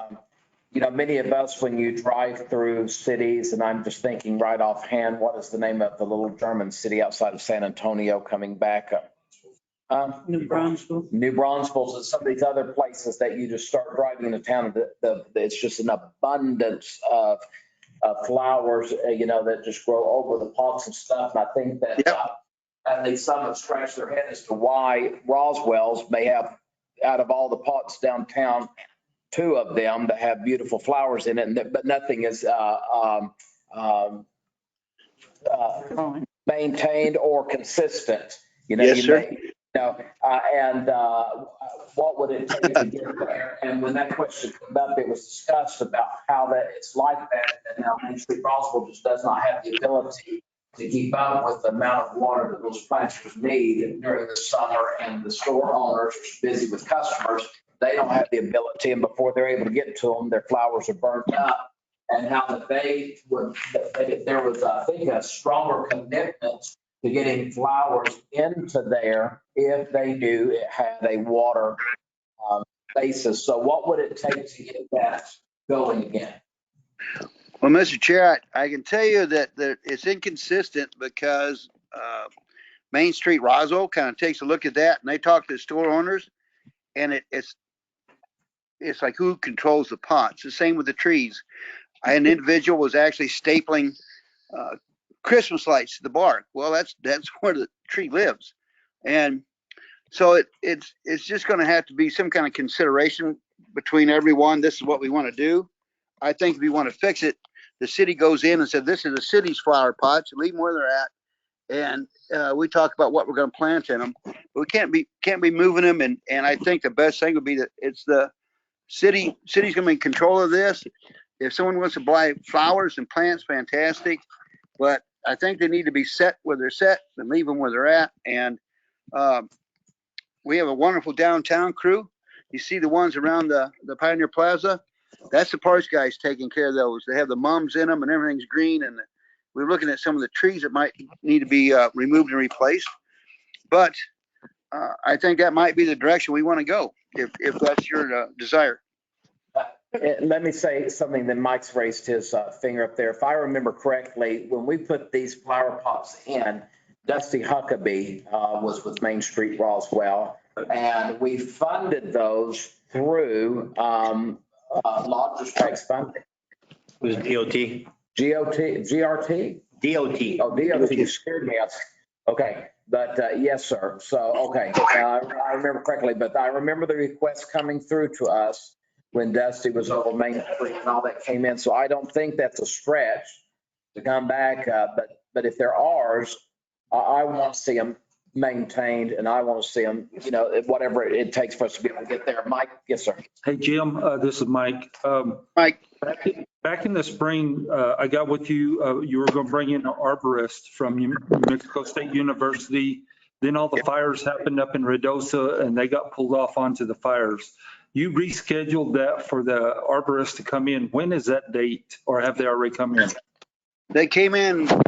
many of us, when you drive through cities, and I'm just thinking right offhand, what is the name of the little German city outside of San Antonio coming back? New Brunswick. New Brunswick and some of these other places that you just start driving into town. It's just an abundance of flowers, that just grow over the pots and stuff. And I think that I think some have scratched their head as to why Roswell's may have, out of all the pots downtown, 2 of them that have beautiful flowers in it, but nothing is maintained or consistent. Yes, sir. And what would it take to get there? And when that question came up, it was discussed about how that it's like that. And now Main Street Roswell just does not have the ability to keep up with the amount of water that those planters need during the summer, and the store owners are busy with customers. They don't have the ability, and before they're able to get to them, their flowers are burnt up. And how that there was, I think, a stronger commitment to getting flowers into there if they do have a water basis. So what would it take to get that going again? Well, Mr. Chair, I can tell you that it's inconsistent because Main Street Roswell kind of takes a look at that, and they talk to the store owners, and it's like who controls the pots. The same with the trees. An individual was actually stapling Christmas lights to the bark. Well, that's where the tree lives, and so it's just going to have to be some kind of consideration between everyone. This is what we want to do. I think if you want to fix it, the city goes in and said, this is the city's flower pots, leave them where they're at. And we talk about what we're going to plant in them, but we can't be moving them. And I think the best thing would be that it's the city's going to be in control of this. If someone wants to buy flowers and plants, fantastic. But I think they need to be set where they're set and leave them where they're at. And we have a wonderful downtown crew. You see the ones around the Pioneer Plaza. That's the parks guys taking care of those. They have the mums in them and everything's green. And we're looking at some of the trees that might need to be removed and replaced. But I think that might be the direction we want to go if that's your desire. Let me say something that Mike's raised his finger up there. If I remember correctly, when we put these flower pots in, Dusty Huckabee was with Main Street Roswell, and we funded those through Lodgers Tax funding. It was DOT. GRT? DOT. Oh, DOT, you scared me. Okay, but yes, sir. So, okay, I remember correctly, but I remember the request coming through to us when Dusty was over Main Street and all that came in. So I don't think that's a stretch to come back. But if they're ours, I want to see them maintained and I want to see them, whatever it takes for us to be able to get there. Mike? Yes, sir. Hey, Jim, this is Mike. Mike. Back in the spring, I got with you, you were going to bring in an arborist from New Mexico State University. Then all the fires happened up in Ruidoso and they got pulled off onto the fires. You rescheduled that for the arborist to come in. When is that date, or have they already come in? They came in a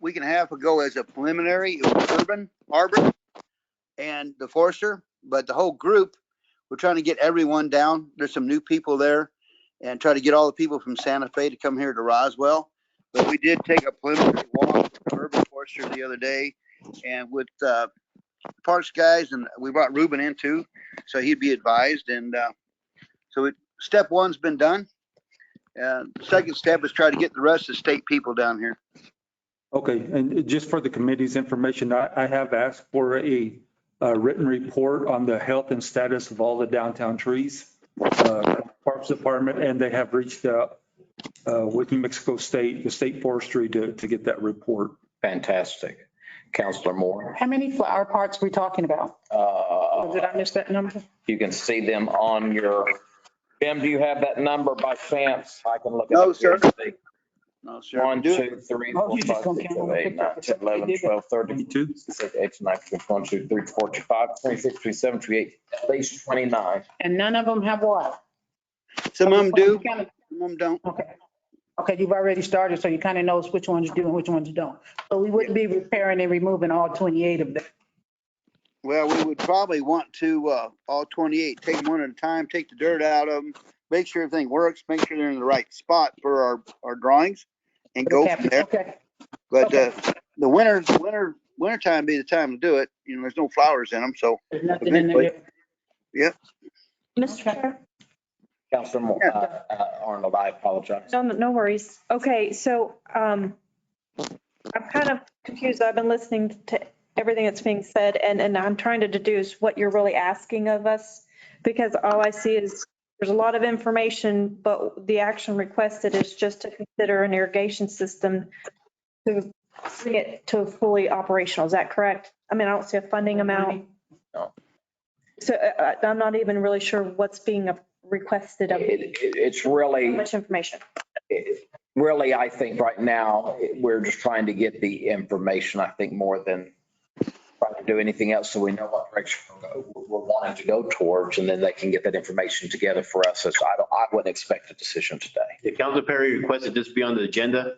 week and a half ago as a preliminary. It was Urban Arbor and the forester, but the whole group, we're trying to get everyone down. There's some new people there and try to get all the people from Santa Fe to come here to Roswell. But we did take a preliminary walk with the urban forester the other day and with parks guys, and we brought Ruben in too, so he'd be advised. And so step one's been done. The second step is try to get the rest of the state people down here. Okay, and just for the committee's information, I have asked for a written report on the health and status of all the downtown trees, Parks Department, and they have reached out with New Mexico State, the state forestry to get that report. Fantastic. Councilor Moore? How many flower pots are we talking about? Did I miss that number? You can see them on your, Jim, do you have that number by chance? I can look it No, up. sir. Here. No, sir. 1, 2, 3, 4, 5, 6, 7, 8, 9, 10, 11, 12, 13, 18, 19, 20, 22, 23, 24, 25, 26, 27, 28, at least 29. And none of them have what? Some of them do, some of them don't. Okay, you've already started, so you kind of knows which ones you do and which ones you don't. So we wouldn't be repairing and removing all 28 of them. Well, we would probably want to, all 28, take them one at a time, take the dirt out of them, make sure everything works, make sure they're in the right spot for our drawings and go from there. Okay. But the wintertime be the time to do it. There's no flowers in them, so. There's nothing in there. Yep. Mr. Chair? Councilor Moore, Arnold, I apologize. No worries. Okay, so I'm kind of confused. I've been listening to everything that's being said, and I'm trying to deduce what you're really asking of us, because all I see is there's a lot of information, but the action requested is just to consider an irrigation system to bring it to fully operational. Is that correct? I mean, I don't see a funding amount. No. So I'm not even really sure what's being requested of me. It's really. Much information. Really, I think right now, we're just trying to get the information, I think, more than trying to do anything else, so we know what direction we're wanting to go towards, and then they can get that information together for us. So I wouldn't expect a decision today. The Council Perry requested this be on the agenda,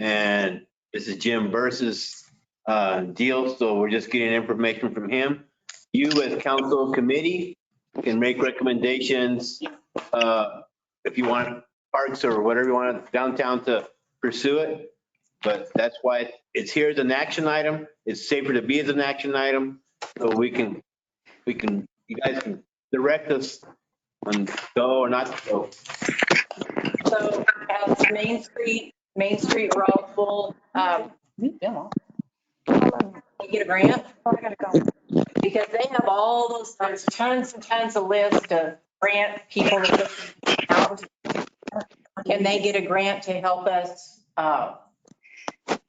and this is Jim Burris's deal, so we're just getting information from him. You as council committee can make recommendations if you want parks or whatever you want downtown to pursue it. But that's why it's here as an action item. It's safer to be as an action item. So we can, you guys can direct us on go or not to go. So as Main Street Roswell, you get a grant? Oh, I gotta go. Because they have all those, there's tons and tons of lists of grant people that put out. Can they get a grant to help us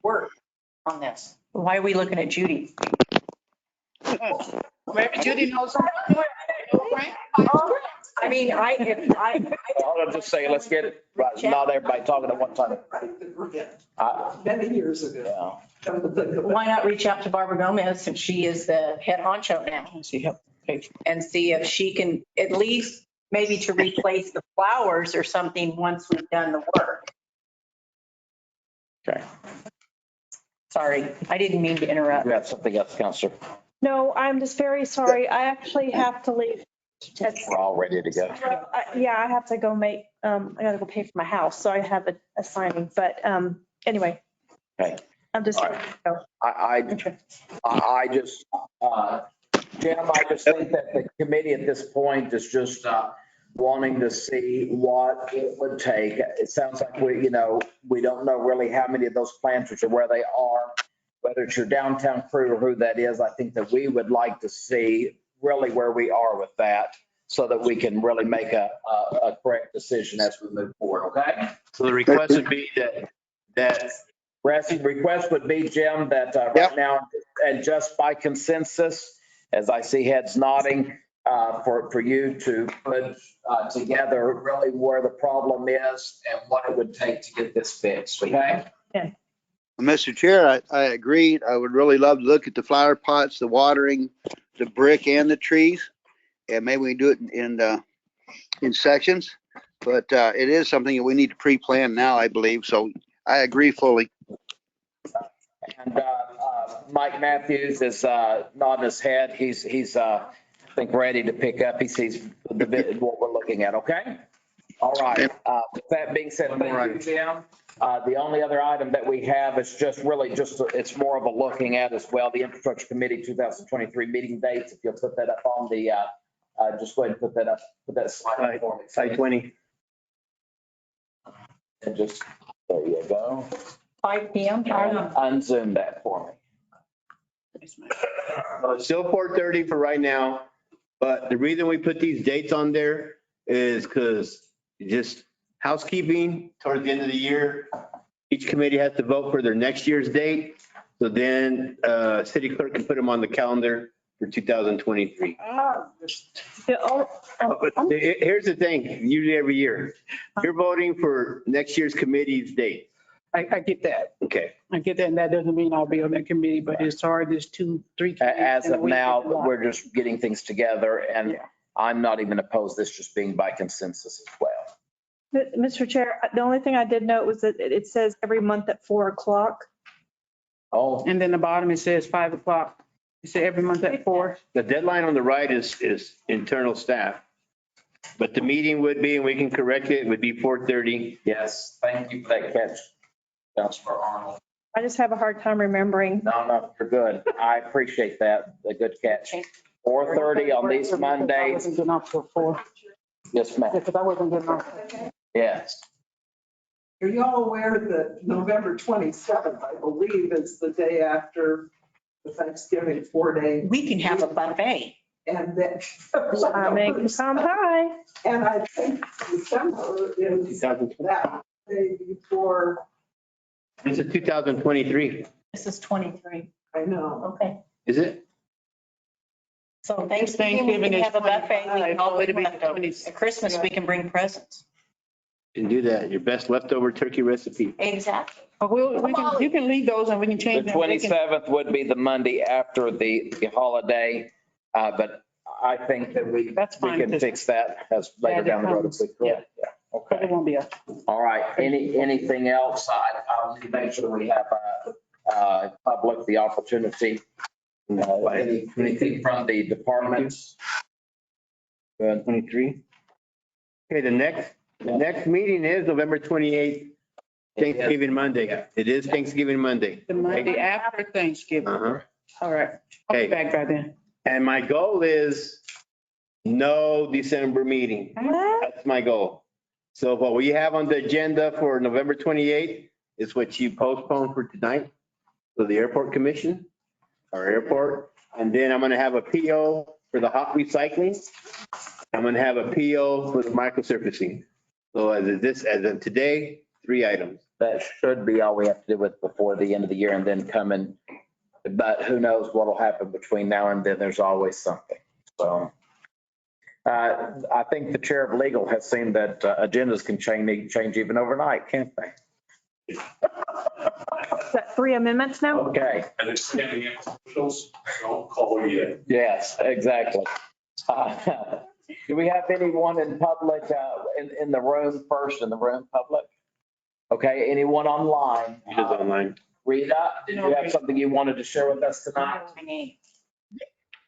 work on this? Why are we looking at Judy? Maybe Judy knows something. I mean, I'll just say, let's get it, right, not everybody talking at one time. Many years ago. Yeah. why not reach out to Barbara Gomez since she is the head honcho now? And see if she can at least maybe to replace the flowers or something once we've done the work. Okay. Sorry, I didn't mean to interrupt. You have something else, Counselor? No, I'm just very sorry. I actually have to leave. We're all ready to go. Yeah, I have to go make, I gotta go pay for my house, so I have a signing, but anyway. Okay. I'm just. All right. I just, Jim, I just think that the committee at this point is just wanting to see what it would take. It sounds like we don't know really how many of those planters or where they are, whether it's your downtown crew or who that is. I think that we would like to see really where we are with that so that we can really make a correct decision as we move forward, okay? So the request would be that Request would be, Jim, that right now, and just by consensus, as I see heads nodding, for you to put together really where the problem is and what it would take to get this fixed, okay? Mr. Chair, I agreed. I would really love to look at the flower pots, the watering, the brick and the trees. And maybe we do it in sections, but it is something that we need to pre-plan now, I believe. So I agree fully. And Mike Matthews is nodding his head. He's I think ready to pick up. He sees what we're looking at, okay? All right. With that being said, thank you, Jim. The only other item that we have is it's more of a looking at as well, the Infrastructure Committee 2023 meeting dates. If you'll put that up on the, just go ahead and put that up, put that slide for me. Slide 20. And just, there you go. 5 p.m. Unzoom that for me. It's still 4:30 for right now, but the reason we put these dates on there is because just housekeeping towards the end of the year. Each committee has to vote for their next year's date. So then city clerk can put them on the calendar for 2023. But here's the thing, usually every year, you're voting for next year's committee's date. I get that. Okay. I get that. And that doesn't mean I'll be on that committee, but it's hard, there's 2-3. As of now, we're just getting things together, and I'm not even opposed to this just being by consensus as well. Mr. Chair, the only thing I did note was that it says every month at 4:00. Oh. And then the bottom, it says 5 o'clock. You say every month at 4. The deadline on the right is internal staff. But the meeting would be, and we can correct it, would be 4:30. Yes, thank you for that catch, Councilor Arnold. I just have a hard time remembering. No, you're good. I appreciate that. A good catch. 4:30 on these I Mondays. wasn't getting off till 4. Yes, ma'am. Because I wasn't getting off. Yes. Are you all aware that November 27th, I believe, is the day after the Thanksgiving 4-day? We can have a buffet. And then. I make some pie. And I think December is that day before. This is 2023. This is 23. I know. Okay. Is it? So Thanksgiving, we can have a buffet. We can all bring leftovers. At Christmas, we can bring presents. You can do that. Your best leftover turkey recipe. Exactly. You can leave those and we can change The them. 27th would be the Monday after the holiday, but I think that we can fix that as later down the road if we could. Yeah. Okay. It won't be a. All right. Anything else? I'll need to make sure we have public the opportunity. Anything from the departments? 23. Okay, the next meeting is November 28th. Thanksgiving Monday. It is Thanksgiving Monday. The Monday after Thanksgiving. Uh-huh. All right. I'll be Okay. back by then. And my goal is no December meeting. That's my goal. So what we have on the agenda for November 28th is what you postponed for tonight for the airport commission, our airport. And then I'm going to have a PO for the hot recycling. I'm going to have a PO for the microsurfacing. So as of today, 3 items. That should be all we have to do with before the end of the year and then come in. But who knows what'll happen between now and then. There's always something. So I think the chair of legal has seen that agendas can change even overnight, can't they? Is that 3 amendments now? Okay. And it's standing officials, don't call you. Yes, exactly. Do we have anyone in public, in the room first, in the room public? Okay, anyone online? It is online. Rita, did you have something you wanted to share with us tonight?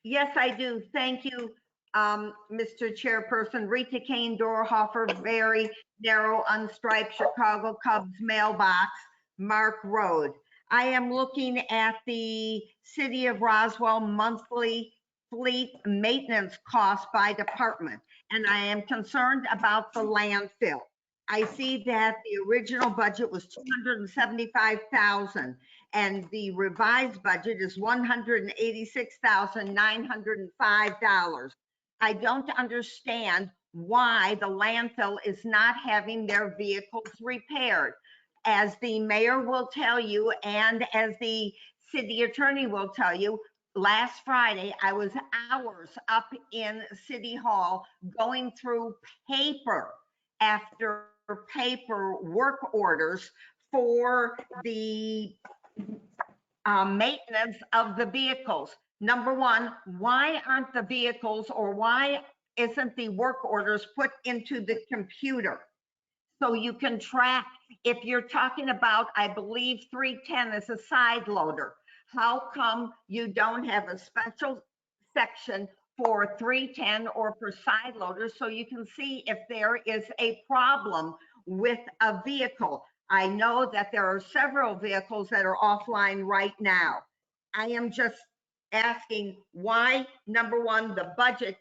Yes, I do. Thank you, Mr. Chairperson. Rita Kane Dorhofer, very narrow, unstriped Chicago Cubs mailbox, Mark Road. I am looking at the City of Roswell monthly fleet maintenance cost by department, and I am concerned about the landfill. I see that the original budget was $275,000 and the revised budget is $186,905. I don't understand why the landfill is not having their vehicles repaired. As the mayor will tell you, and as the city attorney will tell you, last Friday, I was hours up in City Hall going through paper after paper work orders for the maintenance of the vehicles. Number one, why aren't the vehicles, or why isn't the work orders put into the computer? So you can track, if you're talking about, I believe 310 is a side loader. How come you don't have a special section for 310 or for side loaders so you can see if there is a problem with a vehicle? I know that there are several vehicles that are offline right now. I am just asking why, number one, the budget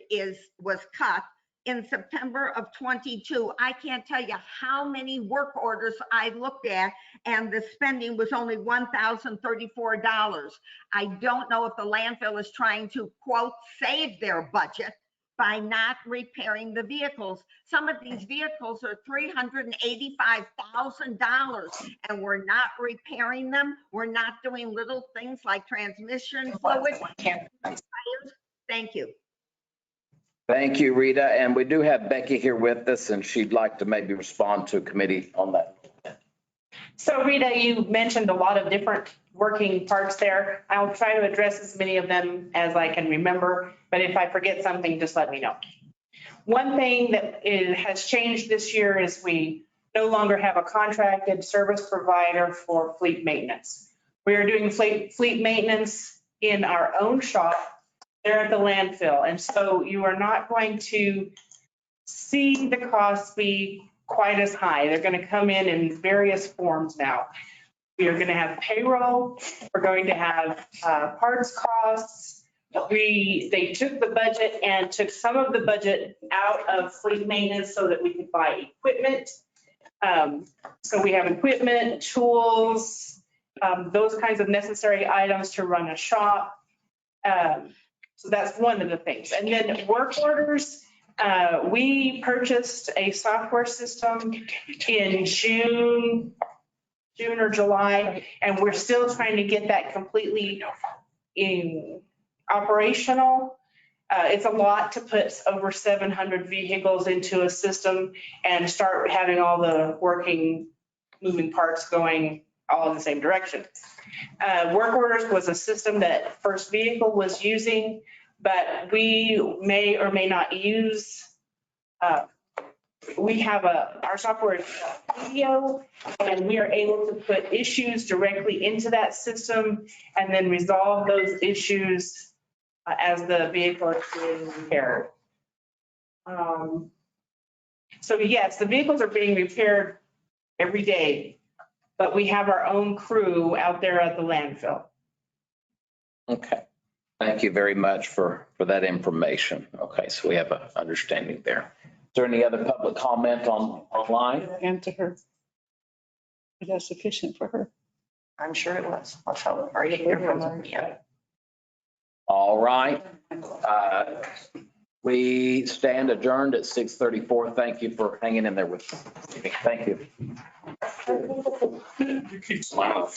was cut in September of 22. I can't tell you how many work orders I looked at and the spending was only $1,034. I don't know if the landfill is trying to, quote, save their budget by not repairing the vehicles. Some of these vehicles are $385,000 and we're not repairing them. We're not doing little things like transmission fluid. Thank you. Thank you, Rita. And we do have Becky here with us, and she'd like to maybe respond to a committee on that. So Rita, you mentioned a lot of different working parts there. I'll try to address as many of them as I can remember, but if I forget something, just let me know. One thing that has changed this year is we no longer have a contracted service provider for fleet maintenance. We are doing fleet maintenance in our own shop there at the landfill. And so you are not going to see the costs be quite as high. They're going to come in various forms now. We are going to have payroll. We're going to have parts costs. They took the budget and took some of the budget out of fleet maintenance so that we could buy equipment. So we have equipment, tools, those kinds of necessary items to run a shop. So that's one of the things. And then work orders, we purchased a software system in June or July, and we're still trying to get that completely operational. It's a lot to put over 700 vehicles into a system and start having all the moving parts going all in the same direction. Work orders was a system that First Vehicle was using, but we may or may not use. We have our software is video, and we are able to put issues directly into that system and then resolve those issues as the vehicle is being repaired. So yes, the vehicles are being repaired every day but we have our own crew out there at the landfill. Okay. Thank you very much for that information. Okay, so we have an understanding there. Is there any other public comment online? And to her. Is that sufficient for her? I'm sure it was. I'll tell them, are you here from them? Yeah. All right. We stand adjourned at 6:34. Thank you for hanging in there with me. Thank you. You keep smiling.